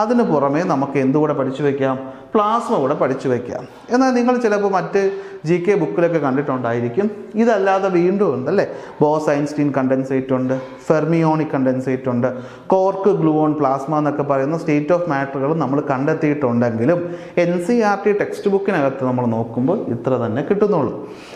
അതിന് പുറമേ നമുക്ക് എന്തുകൂടെ പഠിച്ചു വയ്ക്കാം, പ്ലാസ്മ കൂടെ പഠിച്ചു വയ്ക്കാം. എന്നാൽ നിങ്ങൾ ചിലപ്പോൾ മറ്റ് GK ബുക്കിലൊക്കെ കണ്ടിട്ടുണ്ടായിരിക്കും. ഇതല്ലാതെ വീണ്ടും ഉണ്ടല്ലേ, ബോസ്-ഐൻസ്റ്റീൻ കണ്ടൻസേറ്റ് ഉണ്ട്, ഫെർമിയോണിക് കണ്ടൻസേറ്റ് ഉണ്ട്, കോർക്ക്, ഗ്ലൂവോൺ, പ്ലാസ്മ എന്നൊക്കെ പറയുന്ന സ്റ്റേറ്റ് ഓഫ് മാറ്ററുകൾ നമ്മൾ കണ്ടെത്തിയിട്ടുണ്ടെങ്കിലും NCERT ടെക്സ്റ്റ് ബുക്കിനകത്ത് നമ്മൾ നോക്കുമ്പോൾ ഇത്ര തന്നെ കിട്ടുന്നുള്ളൂ.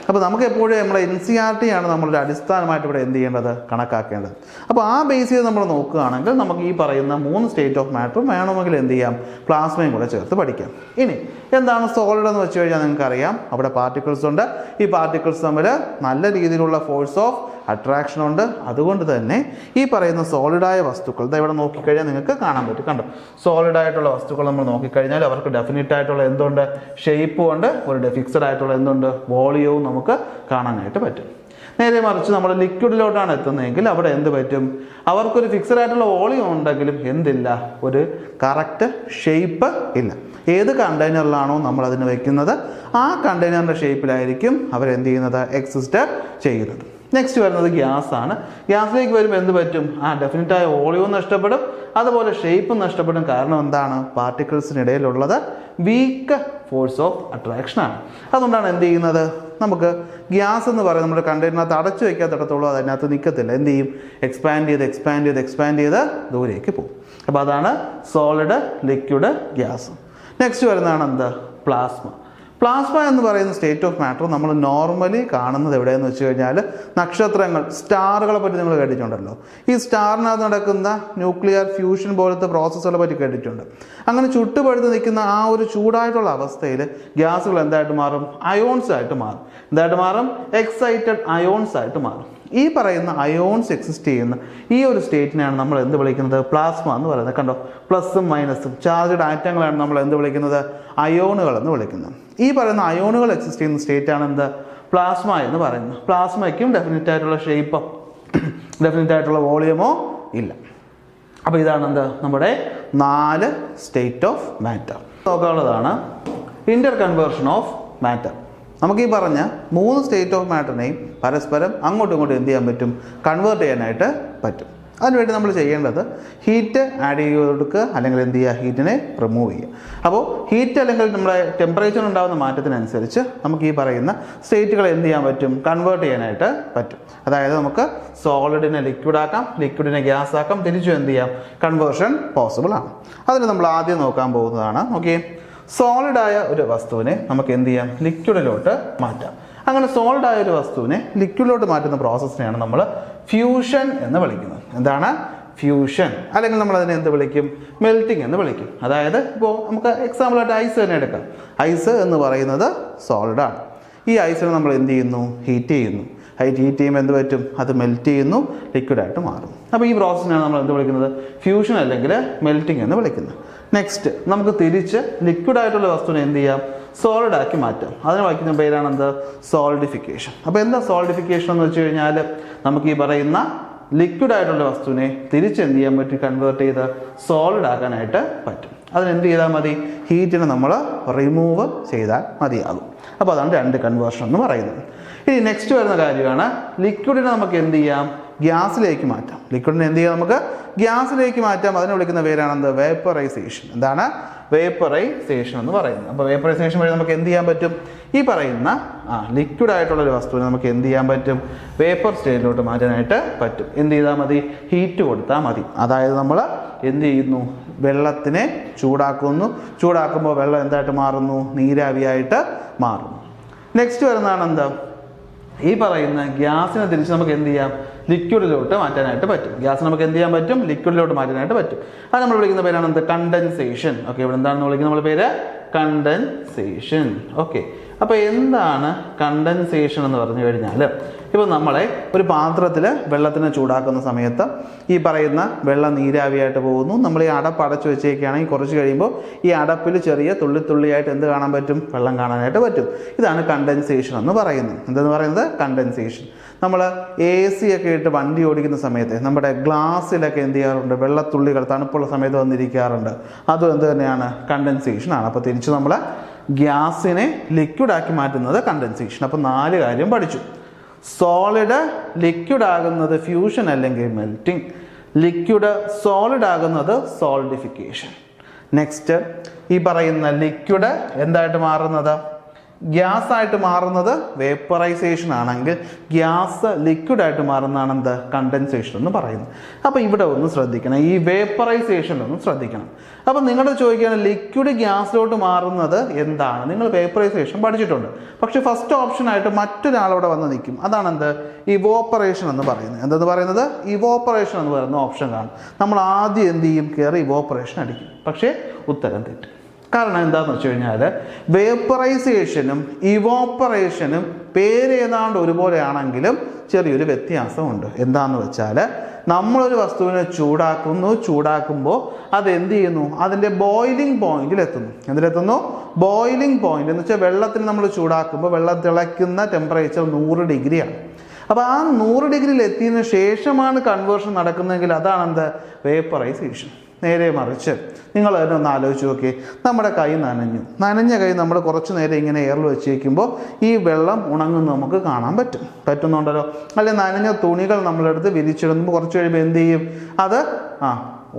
അപ്പോൾ നമുക്ക് എപ്പോഴും നമ്മുടെ NCERT ആണ് നമ്മളൊരു അടിസ്ഥാനമായിട്ട് ഇവിടെ എന്ത് ചെയ്യേണ്ടത്, കണക്കാക്കേണ്ടത്. അപ്പോൾ ആ ബേസ് ചെയ്ത് നമ്മൾ നോക്കുകയാണെങ്കിൽ നമുക്ക് ഈ പറയുന്ന 3 സ്റ്റേറ്റ് ഓഫ് മാറ്ററും വേണമെങ്കിൽ എന്ത് ചെയ്യാം, പ്ലാസ്മയും കൂടെ ചേർത്ത് പഠിക്കാം. ഇനി എന്താണ് സോളിഡ് എന്ന് വെച്ച് കഴിഞ്ഞാൽ നിങ്ങൾക്കറിയാം, അവിടെ പാർട്ടിക്കിൾസ് ഉണ്ട്. ഈ പാർട്ടിക്കിൾസ് തമ്മിൽ നല്ല രീതിയിലുള്ള ഫോഴ്സ് ഓഫ് അട്രാക്ഷൻ ഉണ്ട്. അതുകൊണ്ട് തന്നെ ഈ പറയുന്ന സോളിഡായ വസ്തുക്കൾ ഇവിടെ നോക്കിക്കഴിഞ്ഞാൽ നിങ്ങൾക്ക് കാണാൻ പറ്റും. കണ്ടോ, സോളിഡായിട്ടുള്ള വസ്തുക്കൾ നമ്മൾ നോക്കിക്കഴിഞ്ഞാൽ അവർക്ക് ഡെഫിനറ്റ് ആയിട്ടുള്ള എന്തുണ്ട്, ഷേപ്പും ഉണ്ട്. ഒരു ഫിക്സഡ് ആയിട്ടുള്ള എന്തുണ്ട്, വോളിയവും നമുക്ക് കാണാനായിട്ട് പറ്റും. നേരെ മറിച്ച് നമ്മൾ ലിക്വിഡിലോട്ടാണ് എത്തുന്നതെങ്കിൽ അവിടെ എന്ത് പറ്റും? അവർക്കൊരു ഫിക്സഡ് ആയിട്ടുള്ള വോളിയം ഉണ്ടെങ്കിലും എന്തില്ല, ഒരു കറക്റ്റ് ഷേപ്പ് ഇല്ല. ഏത് കണ്ടെയ്നറിലാണോ നമ്മൾ അതിന് വെക്കുന്നത് ആ കണ്ടെയ്നറിൻ്റെ ഷേപ്പിലായിരിക്കും അവരെന്ത് ചെയ്യുന്നത്, എക്സിസ്റ്റ് ചെയ്യുന്നത്. നെക്സ്റ്റ് വരുന്നത് ഗ്യാസ് ആണ്. ഗ്യാസിലേക്ക് വരുമ്പോൾ എന്ത് പറ്റും? ഡെഫിനറ്റായ വോളിയവും നഷ്ടപ്പെടും, അതുപോലെ ഷേപ്പും നഷ്ടപ്പെടും. കാരണം എന്താണ്? പാർട്ടിക്കിൾസിനിടയിലുള്ളത് വീക്ക് ഫോഴ്സ് ഓഫ് അട്രാക്ഷൻ ആണ്. അതുകൊണ്ടാണ് എന്ത് ചെയ്യുന്നത്, നമുക്ക് ഗ്യാസ് എന്ന് പറയുന്നത് നമ്മുടെ കണ്ടെയ്നറിനകത്ത് അടച്ചു വയ്ക്കാത്തിടത്തോളം അതിനകത്ത് നിൽക്കത്തില്ല. എന്ത് ചെയ്യും? എക്സ്പാൻഡ് ചെയ്ത് ദൂരേക്ക് പോകും. അപ്പോൾ അതാണ് സോളിഡ്, ലിക്വിഡ്, ഗ്യാസ്. നെക്സ്റ്റ് വരുന്നതാണ് എന്ത്? പ്ലാസ്മ. പ്ലാസ്മ എന്ന് പറയുന്ന സ്റ്റേറ്റ് ഓഫ് മാറ്റർ നമ്മൾ നോർമലി കാണുന്നത് എവിടെയെന്ന് വെച്ച് കഴിഞ്ഞാൽ നക്ഷത്രങ്ങൾ, സ്റ്റാറുകളെ പറ്റി നിങ്ങൾ കേട്ടിട്ടുണ്ടല്ലോ. ഈ സ്റ്റാറിനകത്ത് നടക്കുന്ന ന്യൂക്ലിയർ ഫ്യൂഷൻ പോലത്തെ പ്രോസസ്സുകളെ പറ്റി കേട്ടിട്ടുണ്ട്. അങ്ങനെ ചുട്ടുപഴുത്ത് നിൽക്കുന്ന ആ ഒരു ചൂടായിട്ടുള്ള അവസ്ഥയിൽ ഗ്യാസുകൾ എന്തായിട്ട് മാറും? അയോൺസ് ആയിട്ട് മാറും. എന്തായിട്ട് മാറും? എക്സൈറ്റഡ് അയോൺസ് ആയിട്ട് മാറും. ഈ പറയുന്ന അയോൺസ് എക്സിസ്റ്റ് ചെയ്യുന്ന ഈ ഒരു സ്റ്റേറ്റിനെയാണ് നമ്മൾ എന്ത് വിളിക്കുന്നത്? പ്ലാസ്മ എന്ന് പറയുന്നത്. കണ്ടോ, പ്ലസും മൈനസും ചാർജ്ഡ് ആറ്റങ്ങളാണ് നമ്മൾ എന്ത് വിളിക്കുന്നത്? അയോണുകൾ എന്ന് വിളിക്കുന്നത്. ഈ പറയുന്ന അയോണുകൾ എക്സിസ്റ്റ് ചെയ്യുന്ന സ്റ്റേറ്റാണ് എന്ത്? പ്ലാസ്മ എന്ന് പറയുന്നത്. പ്ലാസ്മയ്ക്കും ഡെഫിനറ്റ് ആയിട്ടുള്ള ഷേപ്പോ ഡെഫിനറ്റ് ആയിട്ടുള്ള വോളിയമോ ഇല്ല. അപ്പോൾ ഇതാണ് എന്ത്? നമ്മുടെ 4 സ്റ്റേറ്റ് ഓഫ് മാറ്റർ. നോക്കാനുള്ളതാണ് ഇന്റർ കൺവേർഷൻ ഓഫ് മാറ്റർ. നമുക്ക് ഈ പറഞ്ഞ 3 സ്റ്റേറ്റ് ഓഫ് മാറ്ററിനെയും പരസ്പരം അങ്ങോട്ടും ഇങ്ങോട്ടും എന്ത് ചെയ്യാൻ പറ്റും? കൺവേർട്ട് ചെയ്യാനായിട്ട് പറ്റും. അതിനുവേണ്ടി നമ്മൾ ചെയ്യേണ്ടത് ഹീറ്റ് ആഡ് ചെയ്ത് കൊടുക്കുക, അല്ലെങ്കിൽ എന്ത് ചെയ്യുക? ഹീറ്റിനെ റിമൂവ് ചെയ്യുക. അപ്പോൾ ഹീറ്റ് അല്ലെങ്കിൽ നമ്മുടെ ടെമ്പറേച്ചർ ഉണ്ടാകുന്ന മാറ്റത്തിനനുസരിച്ച് നമുക്ക് ഈ പറയുന്ന സ്റ്റേറ്റുകൾ എന്ത് ചെയ്യാൻ പറ്റും? കൺവേർട്ട് ചെയ്യാനായിട്ട് പറ്റും. അതായത് നമുക്ക് സോളിഡിനെ ലിക്വിഡ് ആക്കാം, ലിക്വിഡിനെ ഗ്യാസ് ആക്കാം, തിരിച്ചും എന്ത് ചെയ്യാം? കൺവേർഷൻ പോസിബിൾ ആണ്. അതിന് നമ്മൾ ആദ്യം നോക്കാൻ പോകുന്നതാണ്, ഓക്കെ, സോളിഡായ ഒരു വസ്തുവിനെ നമുക്ക് എന്ത് ചെയ്യാം? ലിക്വിഡിലോട്ട് മാറ്റാം. അങ്ങനെ സോളിഡായ ഒരു വസ്തുവിനെ ലിക്വിഡിലോട്ട് മാറ്റുന്ന പ്രോസസ്സിനെയാണ് നമ്മൾ ഫ്യൂഷൻ എന്ന് വിളിക്കുന്നത്. എന്താണ്? ഫ്യൂഷൻ. അല്ലെങ്കിൽ നമ്മൾ അതിനെ എന്ത് വിളിക്കും? മെൽറ്റിംഗ് എന്ന് വിളിക്കും. അതായത് ഇപ്പോൾ നമുക്ക് എക്സാമ്പിളായിട്ട് ഐസ് തന്നെ എടുക്കാം. ഐസ് എന്ന് പറയുന്നത് സോളിഡാണ്. ഈ ഐസിനെ നമ്മൾ എന്ത് ചെയ്യുന്നു? ഹീറ്റ് ചെയ്യുന്നു. ഹീറ്റ് ചെയ്യുമ്പോൾ എന്ത് പറ്റും? അത് മെൽറ്റ് ചെയ്യുന്നു, ലിക്വിഡായിട്ട് മാറും. അപ്പോൾ ഈ പ്രോസസ്സിനാണ് നമ്മൾ എന്ത് വിളിക്കുന്നത്? ഫ്യൂഷൻ അല്ലെങ്കിൽ മെൽറ്റിംഗ് എന്ന് വിളിക്കുന്നത്. നെക്സ്റ്റ്, നമുക്ക് തിരിച്ച് ലിക്വിഡായിട്ടുള്ള വസ്തുവിനെ എന്ത് ചെയ്യാം? സോളിഡാക്കി മാറ്റാം. അതിന് വയ്ക്കുന്ന പേരാണ് എന്ത്? സോളിഡിഫിക്കേഷൻ. അപ്പോൾ എന്താ സോളിഡിഫിക്കേഷൻ എന്ന് വെച്ച് കഴിഞ്ഞാൽ നമുക്ക് ഈ പറയുന്ന ലിക്വിഡായിട്ടുള്ള വസ്തുവിനെ തിരിച്ച് എന്ത് ചെയ്യാൻ പറ്റും? കൺവേർട്ട് ചെയ്ത് സോളിഡ് ആക്കാനായിട്ട് പറ്റും. അതിനെന്ത് ചെയ്താൽ മതി? ഹീറ്റിനെ നമ്മൾ റിമൂവ് ചെയ്താൽ മതിയാകും. അപ്പോൾ അതാണ് 2 കൺവേർഷൻ എന്ന് പറയുന്നത്. ഇനി നെക്സ്റ്റ് വരുന്ന കാര്യമാണ് ലിക്വിഡിനെ നമുക്ക് എന്ത് ചെയ്യാം? ഗ്യാസിലേക്ക് മാറ്റാം. ലിക്വിഡിനെ എന്ത് ചെയ്യാം? നമുക്ക് ഗ്യാസിലേക്ക് മാറ്റാം. അതിനെ വിളിക്കുന്ന പേരാണ് എന്ത്? വേപ്പറൈസേഷൻ. എന്താണ്? വേപ്പറൈസേഷൻ എന്ന് പറയുന്നത്. അപ്പോൾ വേപ്പറൈസേഷൻ വഴി നമുക്ക് എന്ത് ചെയ്യാൻ പറ്റും? ഈ പറയുന്ന ലിക്വിഡ് ആയിട്ടുള്ള ഒരു വസ്തുവിനെ നമുക്ക് എന്ത് ചെയ്യാൻ പറ്റും? വേപ്പർ സ്റ്റേറ്റിലോട്ട് മാറ്റാനായിട്ട് പറ്റും. എന്ത് ചെയ്താൽ മതി? ഹീറ്റ് കൊടുത്താൽ മതി. അതായത് നമ്മൾ എന്ത് ചെയ്യുന്നു? വെള്ളത്തിനെ ചൂടാക്കുന്നു. ചൂടാക്കുമ്പോൾ വെള്ളം എന്തായിട്ട് മാറുന്നു? നീരാവിയായിട്ട് മാറുന്നു. നെക്സ്റ്റ് വരുന്നതാണ് എന്താ? ഈ പറയുന്ന ഗ്യാസിനെ തിരിച്ച് നമുക്ക് എന്ത് ചെയ്യാം? ലിക്വിഡിലോട്ട് മാറ്റാനായിട്ട് പറ്റും. ഗ്യാസ് നമുക്ക് എന്ത് ചെയ്യാൻ പറ്റും? ലിക്വിഡിലോട്ട് മാറ്റാനായിട്ട് പറ്റും. അത് നമ്മൾ വിളിക്കുന്ന പേരാണ് എന്ത്? കണ്ടൻസേഷൻ. ഓക്കെ, ഇവിടെ എന്താണെന്ന് വിളിക്കുന്നത് നമ്മൾ പേര്? കണ്ടൻസേഷൻ. ഓക്കെ, അപ്പോൾ എന്താണ് കണ്ടൻസേഷൻ എന്ന് പറഞ്ഞു കഴിഞ്ഞാൽ, ഇപ്പോൾ നമ്മളെ ഒരു പാത്രത്തിൽ വെള്ളത്തിനെ ചൂടാക്കുന്ന സമയത്ത് ഈ പറയുന്ന വെള്ളം നീരാവിയായിട്ട് പോകുന്നു. നമ്മൾ ഈ അടപ്പ് അടച്ചു വെച്ചേക്കുകയാണെങ്കിൽ കുറച്ച് കഴിയുമ്പോൾ ഈ അടപ്പിൽ ചെറിയ തുള്ളിയായിട്ട് എന്ത് കാണാൻ പറ്റും? വെള്ളം കാണാനായിട്ട് പറ്റും. ഇതാണ് കണ്ടൻസേഷൻ എന്ന് പറയുന്നത്. എന്തെന്ന് പറയുന്നത്? കണ്ടൻസേഷൻ. നമ്മൾ AC ഒക്കെ ഇട്ട് വണ്ടി ഓടിക്കുന്ന സമയത്ത് നമ്മുടെ ഗ്ലാസ്സിലൊക്കെ എന്ത് ചെയ്യാറുണ്ട്? വെള്ളത്തുള്ളികൾ തണുപ്പുള്ള സമയത്ത് വന്നിരിക്കാറുണ്ട്. അതും എന്ത് തന്നെയാണ്? കണ്ടൻസേഷനാണ്. അപ്പോൾ തിരിച്ച് നമ്മൾ ഗ്യാസിനെ ലിക്വിഡാക്കി മാറ്റുന്നത് കണ്ടൻസേഷൻ. അപ്പോൾ 4 കാര്യം പഠിച്ചു. സോളിഡ് ലിക്വിഡ് ആകുന്നത് ഫ്യൂഷൻ അല്ലെങ്കിൽ മെൽറ്റിംഗ്. ലിക്വിഡ് സോളിഡ് ആകുന്നത് സോളിഡിഫിക്കേഷൻ. നെക്സ്റ്റ്, ഈ പറയുന്ന ലിക്വിഡ് എന്തായിട്ട് മാറുന്നത്? ഗ്യാസ് ആയിട്ട് മാറുന്നത് വേപ്പറൈസേഷൻ ആണെങ്കിൽ ഗ്യാസ് ലിക്വിഡായിട്ട് മാറുന്നതാണ് എന്ത്? കണ്ടൻസേഷൻ എന്ന് പറയുന്നത്. അപ്പോൾ ഇവിടെ ഒന്ന് ശ്രദ്ധിക്കണം, ഈ വേപ്പറൈസേഷൻ ഒന്ന് ശ്രദ്ധിക്കണം. അപ്പോൾ നിങ്ങളുടെ ചോദിക്കുകയാണ് ലിക്വിഡ് ഗ്യാസിലോട്ട് മാറുന്നത് എന്താണ്? നിങ്ങൾ വേപ്പറൈസേഷൻ പഠിച്ചിട്ടുണ്ട്, പക്ഷെ ഫസ്റ്റ് ഓപ്ഷനായിട്ട് മറ്റൊരാളവിടെ വന്ന് നിൽക്കും. അതാണ് എന്ത്? ഇവോപ്പറേഷൻ എന്ന് പറയുന്നത്. എന്തെന്ന് പറയുന്നത്? ഇവോപ്പറേഷൻ എന്ന് പറയുന്ന ഓപ്ഷൻ കാണും. നമ്മൾ ആദ്യം എന്ത് ചെയ്യും? കയറി ഇവോപ്പറേഷൻ അടിക്കും. പക്ഷേ ഉത്തരം തെറ്റും. കാരണം എന്താണെന്ന് വെച്ച് കഴിഞ്ഞാൽ വേപ്പറൈസേഷനും ഇവോപ്പറേഷനും പേര് ഏതാണ്ട് ഒരുപോലെയാണെങ്കിലും ചെറിയൊരു വ്യത്യാസമുണ്ട്. എന്താണെന്ന് വെച്ചാൽ നമ്മളൊരു വസ്തുവിനെ ചൂടാക്കുമ്പോൾ അത് എന്ത് ചെയ്യുന്നു? അതിൻ്റെ ബോയിലിംഗ് പോയിന്റിൽ എത്തുന്നു. എന്തിലെത്തുന്നു? ബോയിലിംഗ് പോയിന്റ് എന്ന് വെച്ചാൽ വെള്ളത്തിന് നമ്മൾ ചൂടാക്കുമ്പോൾ വെള്ളം തിളയ്ക്കുന്ന ടെമ്പറേച്ചർ 100 ഡിഗ്രിയാണ്. അപ്പോൾ ആ 100 ഡിഗ്രിയിൽ എത്തിയതിനു ശേഷമാണ് കൺവേർഷൻ നടക്കുന്നതെങ്കിൽ അതാണ് എന്ത് വേപ്പറൈസേഷൻ. നേരെ മറിച്ച് നിങ്ങൾ തന്നെ ഒന്ന് ആലോചിച്ച് നോക്കി, നമ്മുടെ കൈ നനഞ്ഞ കൈ നമ്മൾ കുറച്ച് നേരം ഇങ്ങനെ എയറിൽ വെച്ച് വയ്ക്കുമ്പോൾ ഈ വെള്ളം ഉണങ്ങുന്നത് നമുക്ക് കാണാൻ പറ്റുന്നുണ്ടല്ലോ. അല്ലെങ്കിൽ നനഞ്ഞ തുണികൾ നമ്മളെടുത്ത് വിരിച്ചിടുമ്പോൾ കുറച്ച് കഴിയുമ്പോൾ എന്ത് ചെയ്യും, അത്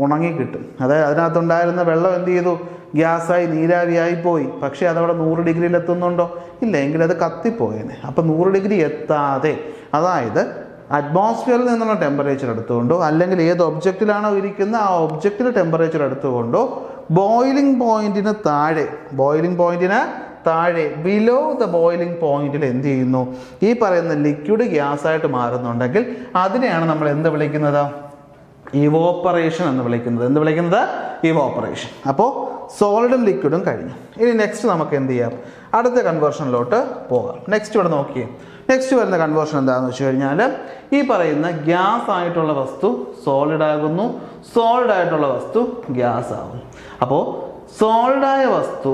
ഉണങ്ങി കിട്ടും. അതായത് അതിനകത്തുണ്ടായിരുന്ന വെള്ളം എന്ത് ചെയ്തു, ഗ്യാസായി നീരാവിയായി പോയി. പക്ഷേ അതവിടെ 100 ഡിഗ്രിയിൽ എത്തുന്നുണ്ടോ? ഇല്ല, എങ്കിൽ അത് കത്തിപ്പോയേനെ. അപ്പം 100 ഡിഗ്രി എത്താതെ, അതായത് അറ്റ്മോസ്ഫിയറിൽ നിന്നുള്ള ടെമ്പറേച്ചർ എടുത്തുകൊണ്ടോ അല്ലെങ്കിൽ ഏത് ഒബ്ജക്റ്റിലാണോ ഇരിക്കുന്ന ആ ഒബ്ജക്റ്റിൽ ടെമ്പറേച്ചർ എടുത്തുകൊണ്ടോ ബോയിലിംഗ് പോയിന്റിന് താഴെ ബിലോ ദ ബോയിലിംഗ് പോയിന്റിൽ എന്ത് ചെയ്യുന്നു, ഈ പറയുന്ന ലിക്വിഡ് ഗ്യാസായിട്ട് മാറുന്നുണ്ടെങ്കിൽ അതിനെയാണ് നമ്മൾ എന്ത് വിളിക്കുന്നത്, ഇവോപ്പറേഷൻ എന്ന് വിളിക്കുന്നത്. ഇവോപ്പറേഷൻ. അപ്പോൾ സോളിഡും ലിക്വിഡും കഴിഞ്ഞു. ഇനി നെക്സ്റ്റ് നമുക്ക് എന്ത് ചെയ്യാം, അടുത്ത കൺവേർഷനിലോട്ട് പോകാം. നെക്സ്റ്റ് ഇവിടെ നോക്കിയേ, നെക്സ്റ്റ് വരുന്ന കൺവേർഷൻ എന്താണെന്ന് വെച്ച് കഴിഞ്ഞാൽ ഈ പറയുന്ന ഗ്യാസ് ആയിട്ടുള്ള വസ്തു സോളിഡ് ആകുന്നു, സോളിഡ് ആയിട്ടുള്ള വസ്തു ഗ്യാസ് ആകും. അപ്പോൾ സോളിഡായ വസ്തു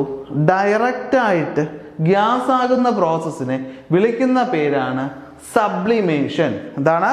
ഡയറക്റ്റായിട്ട് ഗ്യാസ് ആകുന്ന പ്രോസസ്സിനെ വിളിക്കുന്ന പേരാണ് സബ്ലിമേഷൻ. എന്താണ്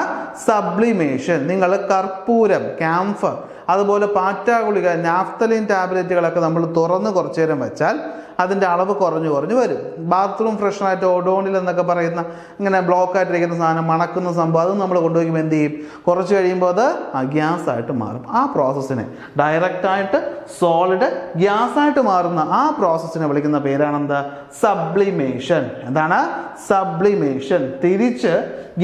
സബ്ലിമേഷൻ? നിങ്ങൾ കർപ്പൂരം, ക്യാംഫർ, അതുപോലെ പാറ്റ ഗുളിക, നാഫ്തലിൻ ടാബ്ലറ്റുകളൊക്കെ നമ്മൾ തുറന്ന് കുറച്ചു നേരം വെച്ചാൽ അതിൻ്റെ അളവ് കുറഞ്ഞു വരും. ബാത്റൂം ഫ്രഷനായിട്ട് ഓഡോണിൽ എന്നൊക്കെ പറയുന്ന ഇങ്ങനെ ബ്ലോക്കായിട്ടിരിക്കുന്ന സാധനം, മണക്കുന്ന സംഭവം, അത് നമ്മൾ കൊണ്ടുപോയി എന്ത് ചെയ്യും, കുറച്ച് കഴിയുമ്പോൾ അത് ഗ്യാസ് ആയിട്ട് മാറും. ആ പ്രോസസ്സിനെ ഡയറക്റ്റായിട്ട് സോളിഡ് ഗ്യാസായിട്ട് മാറുന്ന ആ പ്രോസസ്സിനെ വിളിക്കുന്ന പേരാണെന്താ, സബ്ലിമേഷൻ. എന്താണ് സബ്ലിമേഷൻ? തിരിച്ച്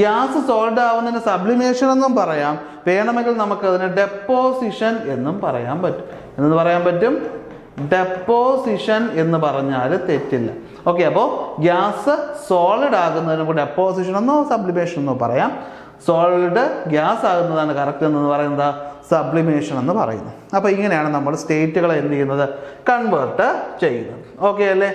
ഗ്യാസ് സോളിഡ് ആവുന്നതിന് സബ്ലിമേഷൻ എന്നും പറയാം, വേണമെങ്കിൽ നമുക്ക് അതിന് ഡെപ്പോസിഷൻ എന്നും പറയാൻ പറ്റും. എന്ന് പറയാൻ പറ്റും, ഡെപ്പോസിഷൻ എന്ന് പറഞ്ഞാൽ തെറ്റില്ല. ഓക്കെ, അപ്പോൾ ഗ്യാസ് സോളിഡ് ആകുന്നതിന് നമുക്ക് ഡെപ്പോസിഷൻ എന്നോ സബ്ലിമേഷൻ എന്നോ പറയാം. സോളിഡ് ഗ്യാസ് ആകുന്നതാണ് കറക്റ്റ് എന്ന് പറയുന്നത് സബ്ലിമേഷൻ എന്ന് പറയുന്നു. അപ്പോൾ ഇങ്ങനെയാണ് നമ്മൾ സ്റ്റേറ്റുകളെ എന്ത് ചെയ്യുന്നത്, കൺവേർട്ട് ചെയ്യുന്നത്. ഓക്കെ അല്ലേ?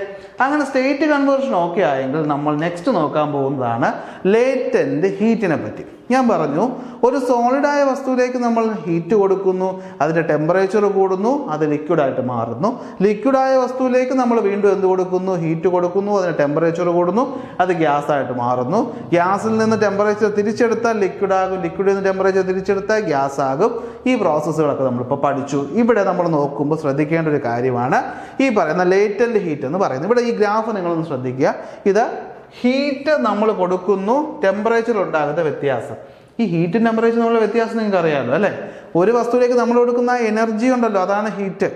അങ്ങനെ സ്റ്റേറ്റ് കൺവേർഷൻ ഓക്കെ ആയെങ്കിൽ നമ്മൾ നെക്സ്റ്റ് നോക്കാൻ പോകുന്നതാണ് ലേറ്റന്റ് ഹീറ്റിനെ പറ്റി. ഞാൻ പറഞ്ഞു, ഒരു സോളിഡായ വസ്തുവിലേക്ക് നമ്മൾ ഹീറ്റ് കൊടുക്കുന്നു, അതിൻ്റെ ടെമ്പറേച്ചർ കൂടുന്നു, അത് ലിക്വിഡായിട്ട് മാറുന്നു. ലിക്വിഡായ വസ്തുവിലേക്ക് നമ്മൾ വീണ്ടും എന്ത് കൊടുക്കുന്നു, ഹീറ്റ് കൊടുക്കുന്നു, അതിന് ടെമ്പറേച്ചർ കൂടുന്നു, അത് ഗ്യാസായിട്ട് മാറുന്നു. ഗ്യാസിൽ നിന്ന് ടെമ്പറേച്ചർ തിരിച്ചെടുത്താൽ ലിക്വിഡാകും, ലിക്വിഡിൽ നിന്ന് ടെമ്പറേച്ചർ തിരിച്ചെടുത്താൽ ഗ്യാസ് ആകും. ഈ പ്രോസസ്സുകളൊക്കെ നമ്മളിപ്പോൾ പഠിച്ചു. ഇവിടെ നമ്മൾ നോക്കുമ്പോൾ ശ്രദ്ധിക്കേണ്ട ഒരു കാര്യമാണ് ഈ പറയുന്ന ലേറ്റന്റ് ഹീറ്റ് എന്ന് പറയുന്നത്. ഇവിടെ ഈ ഗ്രാഫ് നിങ്ങളൊന്ന് ശ്രദ്ധിക്കുക. ഇത് ഹീറ്റ് നമ്മൾ കൊടുക്കുന്നു, ടെമ്പറേച്ചർ ഉണ്ടാകുന്ന വ്യത്യാസം. ഈ ഹീറ്റും ടെമ്പറേച്ചർ തമ്മിലുള്ള വ്യത്യാസം നിങ്ങൾക്ക് അറിയാമല്ലോ അല്ലേ? ഒരു വസ്തുവിലേക്ക് നമ്മൾ കൊടുക്കുന്ന എനർജി ഉണ്ടല്ലോ, അതാണ് ഹീറ്റ്.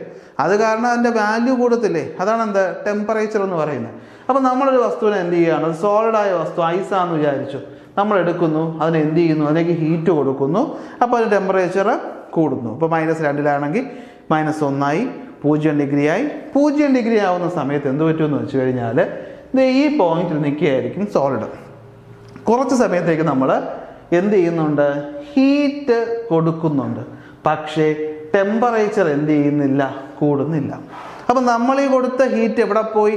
അത് കാരണം അതിൻ്റെ വാല്യൂ കൂടത്തില്ലേ, അതാണ് എന്ത് ടെമ്പറേച്ചർ എന്ന് പറയുന്നത്. അപ്പം നമ്മളൊരു വസ്തുവിനെ എന്ത് ചെയ്യുകയാണ്, ഒരു സോളിഡായ വസ്തു ഐസാന്ന് വിചാരിച്ചു, നമ്മൾ എടുക്കുന്നു, അതിന് എന്ത് ചെയ്യുന്നു, അതിലേക്ക് ഹീറ്റ് കൊടുക്കുന്നു, അപ്പോൾ അതിന് ടെമ്പറേച്ചർ കൂടുന്നു. ഇപ്പോൾ -2 -1 0 ഡിഗ്രി ആയി. 0 ഡിഗ്രി ആവുന്ന സമയത്ത് എന്ത് പറ്റുമെന്ന് വെച്ച് കഴിഞ്ഞാൽ ഈ പോയിന്റിൽ നിൽക്കുകയായിരിക്കും സോളിഡ്. കുറച്ച് സമയത്തേക്ക് നമ്മൾ എന്ത് ചെയ്യുന്നുണ്ട്, ഹീറ്റ് കൊടുക്കുന്നുണ്ട്, പക്ഷേ ടെമ്പറേച്ചർ എന്ത് ചെയ്യുന്നില്ല, കൂടുന്നില്ല. അപ്പം നമ്മൾ ഈ കൊടുത്ത ഹീറ്റ് എവിടെ പോയി,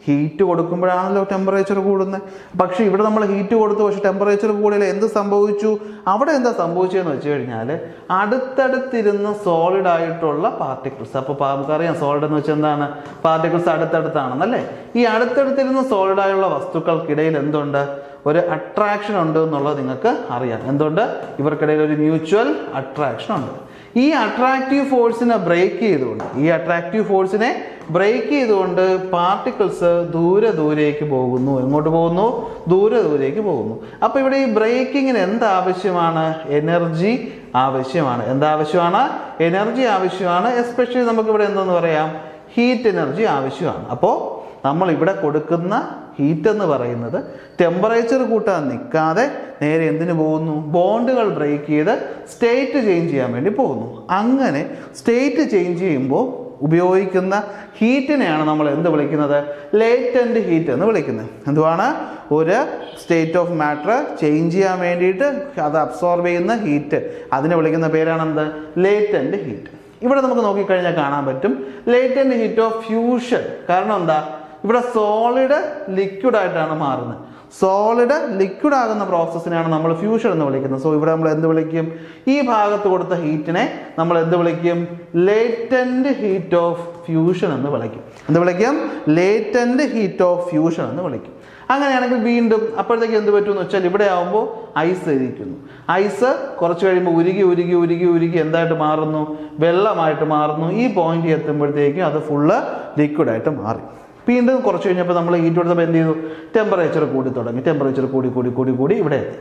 ഹീറ്റ് കൊടുക്കുമ്പോഴാണല്ലോ ടെമ്പറേച്ചർ കൂടുന്നത്. പക്ഷേ ഇവിടെ നമ്മൾ ഹീറ്റ് കൊടുത്തു, പക്ഷെ ടെമ്പറേച്ചർ കൂടിയില്ല. എന്ത് സംഭവിച്ചു? അവിടെ എന്താ സംഭവിച്ചതെന്ന് വെച്ച് കഴിഞ്ഞാൽ അടുത്തടുത്തിരുന്ന സോളിഡ് ആയിട്ടുള്ള പാർട്ടിക്കിൾസ്, അപ്പോൾ നമുക്കറിയാം സോളിഡ് എന്ന് വെച്ചാൽ എന്താണ്, പാർട്ടിക്കിൾസ് അടുത്തടുത്താണെന്നല്ലേ. ഈ അടുത്തടുത്തിരുന്ന സോളിഡായുള്ള വസ്തുക്കൾക്കിടയിൽ എന്തുണ്ട്, ഒരു അട്രാക്ഷൻ ഉണ്ട് എന്നുള്ളത് നിങ്ങൾക്ക് അറിയാം. എന്തുകൊണ്ട്? ഇവർക്കിടയിൽ ഒരു മ്യൂച്വൽ അട്രാക്ഷൻ ഉണ്ട്. ഈ അട്രാക്റ്റീവ് ഫോഴ്സിനെ ബ്രേക്ക് ചെയ്തുകൊണ്ട് പാർട്ടിക്കിൾസ് ദൂരേക്ക് പോകുന്നു. എങ്ങോട്ട് പോകുന്നു? ദൂരേക്ക് പോകുന്നു. അപ്പോൾ ഇവിടെ ഈ ബ്രേക്കിങ്ങിന് എന്താവശ്യമാണ്? എനർജി ആവശ്യമാണ്. എന്താവശ്യമാണ്? എനർജി ആവശ്യമാണ്. എസ്പെഷ്യലി നമുക്കിവിടെ എന്തെന്ന് പറയാം, ഹീറ്റ് എനർജി ആവശ്യമാണ്. അപ്പോൾ നമ്മൾ ഇവിടെ കൊടുക്കുന്ന ഹീറ്റ് എന്ന് പറയുന്നത് ടെമ്പറേച്ചർ കൂട്ടാൻ നിൽക്കാതെ നേരെ എന്തിനു പോകുന്നു, ബോണ്ടുകൾ ബ്രേക്ക് ചെയ്ത് സ്റ്റേറ്റ് ചേഞ്ച് ചെയ്യാൻ വേണ്ടി പോകുന്നു. അങ്ങനെ സ്റ്റേറ്റ് ചേഞ്ച് ചെയ്യുമ്പോൾ ഉപയോഗിക്കുന്ന ഹീറ്റിനെയാണ് നമ്മൾ എന്ത് വിളിക്കുന്നത്, ലേറ്റന്റ് ഹീറ്റ് എന്ന് വിളിക്കുന്നത്. എന്തുവാണ്? ഒരു സ്റ്റേറ്റ് ഓഫ് മാറ്റർ ചേഞ്ച് ചെയ്യാൻ വേണ്ടിയിട്ട് അത് അബ്സോർബ് ചെയ്യുന്ന ഹീറ്റ്, അതിനെ വിളിക്കുന്ന പേരാണ് എന്ത്, ലേറ്റന്റ് ഹീറ്റ്. ഇവിടെ നമുക്ക് നോക്കിക്കഴിഞ്ഞാൽ കാണാൻ പറ്റും ലേറ്റന്റ് ഹീറ്റ് ഓഫ് ഫ്യൂഷൻ. കാരണം എന്താ, ഇവിടെ സോളിഡ് ലിക്വിഡ് ആയിട്ടാണ് മാറുന്നത്. സോളിഡ് ലിക്വിഡ് ആകുന്ന പ്രോസസ്സിനാണ് നമ്മൾ ഫ്യൂഷൻ എന്ന് വിളിക്കുന്നത്. സോ ഇവിടെ നമ്മൾ എന്ത് വിളിക്കും, ഈ ഭാഗത്ത് കൊടുത്ത ഹീറ്റിനെ നമ്മൾ എന്ത് വിളിക്കും, ലേറ്റന്റ് ഹീറ്റ് ഓഫ് ഫ്യൂഷൻ എന്ന് വിളിക്കും. എന്ത് വിളിക്കും? ലേറ്റന്റ് ഹീറ്റ് ഓഫ് ഫ്യൂഷൻ എന്ന് വിളിക്കും. അങ്ങനെയാണെങ്കിൽ വീണ്ടും അപ്പോഴത്തേക്ക് എന്ത് പറ്റുമെന്ന് വെച്ചാൽ ഇവിടെ ആകുമ്പോൾ ഐസ് ഇരിക്കുന്നു. ഐസ് കുറച്ച് കഴിയുമ്പോൾ ഉരുകി ഉരുകി ഉരുകി ഉരുകി എന്തായിട്ട് മാറുന്നു? വെള്ളമായിട്ട് മാറുന്നു. ഈ പോയിന്റ് എത്തുമ്പോഴത്തേക്കും അത് ഫുള്ള് ലിക്വിഡായിട്ട് മാറി. വീണ്ടും കുറച്ച് കഴിഞ്ഞപ്പോൾ നമ്മൾ ഹീറ്റ് കൊടുത്തപ്പോൾ എന്ത് ചെയ്തു? ടെമ്പറേച്ചർ കൂടി തുടങ്ങി. ടെമ്പറേച്ചർ കൂടി കൂടി കൂടി കൂടി ഇവിടെ എത്തി.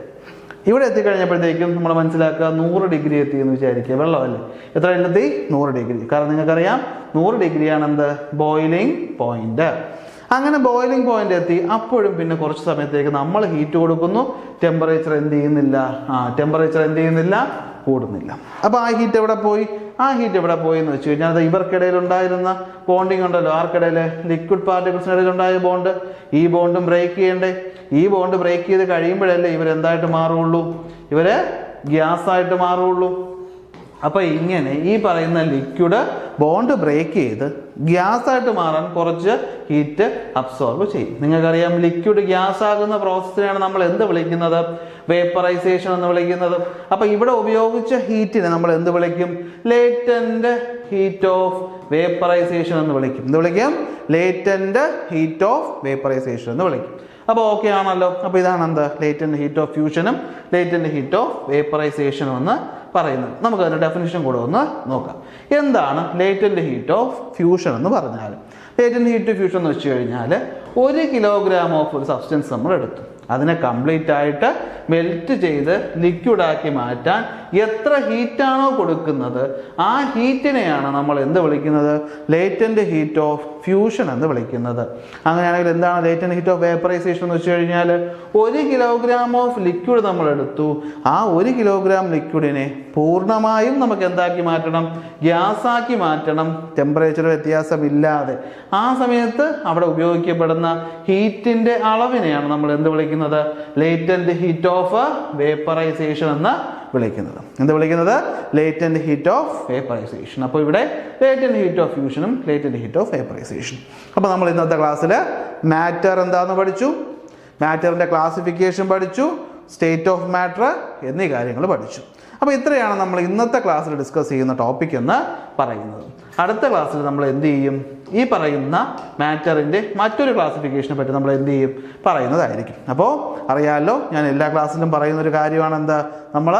ഇവിടെ എത്തിക്കഴിഞ്ഞപ്പോഴത്തേക്കും നമ്മൾ മനസ്സിലാക്കുക 100 ഡിഗ്രി എത്തി എന്ന് വിചാരിക്കുക. വെള്ളമല്ലേ, എത്ര എത്തി? 100 ഡിഗ്രി. കാരണം നിങ്ങൾക്കറിയാം 100 ഡിഗ്രിയാണ് എന്ത്? Boiling point. അങ്ങനെ ബോയിലിംഗ് പോയിന്റ് എത്തി. അപ്പോഴും പിന്നെ കുറച്ച് സമയത്തേക്ക് നമ്മൾ ഹീറ്റ് കൊടുക്കുന്നു. ടെമ്പറേച്ചർ എന്ത് ചെയ്യുന്നില്ല? ടെമ്പറേച്ചർ എന്ത് ചെയ്യുന്നില്ല? കൂടുന്നില്ല. അപ്പോൾ ആ ഹീറ്റ് എവിടെ പോയി? ആ ഹീറ്റ് എവിടെ പോയി എന്ന് വെച്ച് കഴിഞ്ഞാൽ അത് ഇവർക്കിടയിൽ ഉണ്ടായിരുന്ന ബോണ്ടിങ് ഉണ്ടല്ലോ, ആർക്കിടയിൽ? ലിക്വിഡ് പാർട്ടിക്കിൾസിനിടയിൽ ഉണ്ടായ ബോണ്ട്. ഈ ബോണ്ടും ബ്രേക്ക് ചെയ്യണ്ടേ? ഈ ബോണ്ട് ബ്രേക്ക് ചെയ്ത് കഴിയുമ്പോഴല്ലേ ഇവരെന്തായിട്ട് മാറുള്ളൂ? ഇവര് ഗ്യാസ് ആയിട്ട് മാറുള്ളൂ. അപ്പോൾ ഇങ്ങനെ ഈ പറയുന്ന ലിക്വിഡ് ബോണ്ട് ബ്രേക്ക് ചെയ്ത് ഗ്യാസ് ആയിട്ട് മാറാൻ കുറച്ച് ഹീറ്റ് അബ്സോർബ് ചെയ്യും. നിങ്ങൾക്കറിയാം ലിക്വിഡ് ഗ്യാസ് ആകുന്ന പ്രോസസ്സിനെയാണ് നമ്മൾ എന്ത് വിളിക്കുന്നത്? വേപ്പറൈസേഷൻ എന്ന് വിളിക്കുന്നത്. അപ്പോൾ ഇവിടെ ഉപയോഗിച്ച ഹീറ്റിനെ നമ്മൾ എന്ത് വിളിക്കും? ലേറ്റന്റ് ഹീറ്റ് ഓഫ് വേപ്പറൈസേഷൻ എന്ന് വിളിക്കും. എന്ത് വിളിക്കും? ലേറ്റന്റ് ഹീറ്റ് ഓഫ് വേപ്പറൈസേഷൻ എന്ന് വിളിക്കും. അപ്പോൾ ഓക്കെ ആണല്ലോ. അപ്പോൾ ഇതാണ് എന്ത്? ലേറ്റന്റ് ഹീറ്റ് ഓഫ് ഫ്യൂഷനും ലേറ്റന്റ് ഹീറ്റ് ഓഫ് വേപ്പറൈസേഷനും എന്ന് പറയുന്നത്. നമുക്ക് അതിൻ്റെ ഡെഫിനിഷൻ കൂടെ ഒന്ന് നോക്കാം. എന്താണ് ലേറ്റന്റ് ഹീറ്റ് ഓഫ് ഫ്യൂഷൻ എന്ന് പറഞ്ഞാൽ? ലേറ്റന്റ് ഹീറ്റ് ഓഫ് ഫ്യൂഷൻ എന്ന് വെച്ച് കഴിഞ്ഞാൽ 1 കിലോഗ്രാം ഓഫ് ഒരു സബ്സ്റ്റൻസ് നമ്മൾ എടുത്തു. അതിനെ കംപ്ലീറ്റ് ആയിട്ട് മെൽറ്റ് ചെയ്ത് ലിക്വിഡാക്കി മാറ്റാൻ എത്ര ഹീറ്റാണോ കൊടുക്കുന്നത് ആ ഹീറ്റിനെയാണ് നമ്മൾ എന്ത് വിളിക്കുന്നത്? ലേറ്റന്റ് ഹീറ്റ് ഓഫ് ഫ്യൂഷൻ എന്ന് വിളിക്കുന്നത്. അങ്ങനെയാണെങ്കിൽ എന്താണ് ലേറ്റന്റ് ഹീറ്റ് ഓഫ് വേപ്പറൈസേഷൻ എന്ന് വെച്ച് കഴിഞ്ഞാൽ 1 കിലോഗ്രാം ഓഫ് ലിക്വിഡ് നമ്മൾ എടുത്തു. ആ 1 കിലോഗ്രാം ലിക്വിഡിനെ പൂർണ്ണമായും നമുക്ക് എന്താക്കി മാറ്റണം? ഗ്യാസാക്കി മാറ്റണം, ടെമ്പറേച്ചർ വ്യത്യാസമില്ലാതെ. ആ സമയത്ത് അവിടെ ഉപയോഗിക്കപ്പെടുന്ന ഹീറ്റിന്റെ അളവിനെയാണ് നമ്മൾ എന്ത് വിളിക്കുന്നത്? ലേറ്റന്റ് ഹീറ്റ് ഓഫ് വേപ്പറൈസേഷൻ എന്ന് വിളിക്കുന്നത്. എന്ത് വിളിക്കുന്നത്? Latent heat of vaporisation. അപ്പോൾ ഇവിടെ ലേറ്റന്റ് ഹീറ്റ് ഓഫ് ഫ്യൂഷനും ലേറ്റന്റ് ഹീറ്റ് ഓഫ് വേപ്പറൈസേഷൻ. അപ്പോൾ നമ്മൾ ഇന്നത്തെ ക്ലാസ്സിൽ മാറ്റർ എന്താണെന്ന് പഠിച്ചു, മാറ്ററിൻ്റെ ക്ലാസിഫിക്കേഷൻ പഠിച്ചു, സ്റ്റേറ്റ് ഓഫ് മാറ്റർ എന്നീ കാര്യങ്ങൾ പഠിച്ചു. അപ്പോൾ ഇത്രയാണ് നമ്മൾ ഇന്നത്തെ ക്ലാസ്സിൽ ഡിസ്കസ് ചെയ്യുന്ന ടോപ്പിക് എന്ന് പറയുന്നത്. അടുത്ത ക്ലാസ്സിൽ നമ്മൾ എന്ത് ചെയ്യും? ഈ പറയുന്ന മാറ്ററിൻ്റെ മറ്റൊരു ക്ലാസിഫിക്കേഷനെ പറ്റി നമ്മൾ എന്ത് ചെയ്യും? പറയുന്നതായിരിക്കും. അപ്പോൾ അറിയാമല്ലോ, ഞാൻ എല്ലാ ക്ലാസ്സിലും പറയുന്നൊരു കാര്യമാണ് എന്താ? നമ്മൾ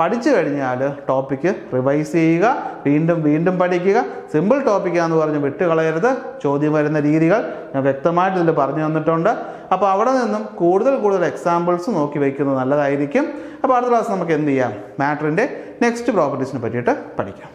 പഠിച്ചു കഴിഞ്ഞാൽ ടോപ്പിക്ക് റിവൈസ് ചെയ്യുക, വീണ്ടും വീണ്ടും പഠിക്കുക. സിമ്പിൾ ടോപ്പിക്കാന്ന് പറഞ്ഞ് വിട്ടുകളയരുത്. ചോദ്യം വരുന്ന രീതികൾ ഞാൻ വ്യക്തമായിട്ട് ഇതിൽ പറഞ്ഞു തന്നിട്ടുണ്ട്. അപ്പോൾ അവിടെ നിന്നും കൂടുതൽ എക്സാമ്പിൾസ് നോക്കി വയ്ക്കുന്നത് നല്ലതായിരിക്കും. അപ്പോൾ അടുത്ത ക്ലാസ് നമുക്ക് എന്ത് ചെയ്യാം? മാറ്ററിൻ്റെ നെക്സ്റ്റ് പ്രോപ്പർട്ടീസിനെ പറ്റിയിട്ട് പഠിക്കാം.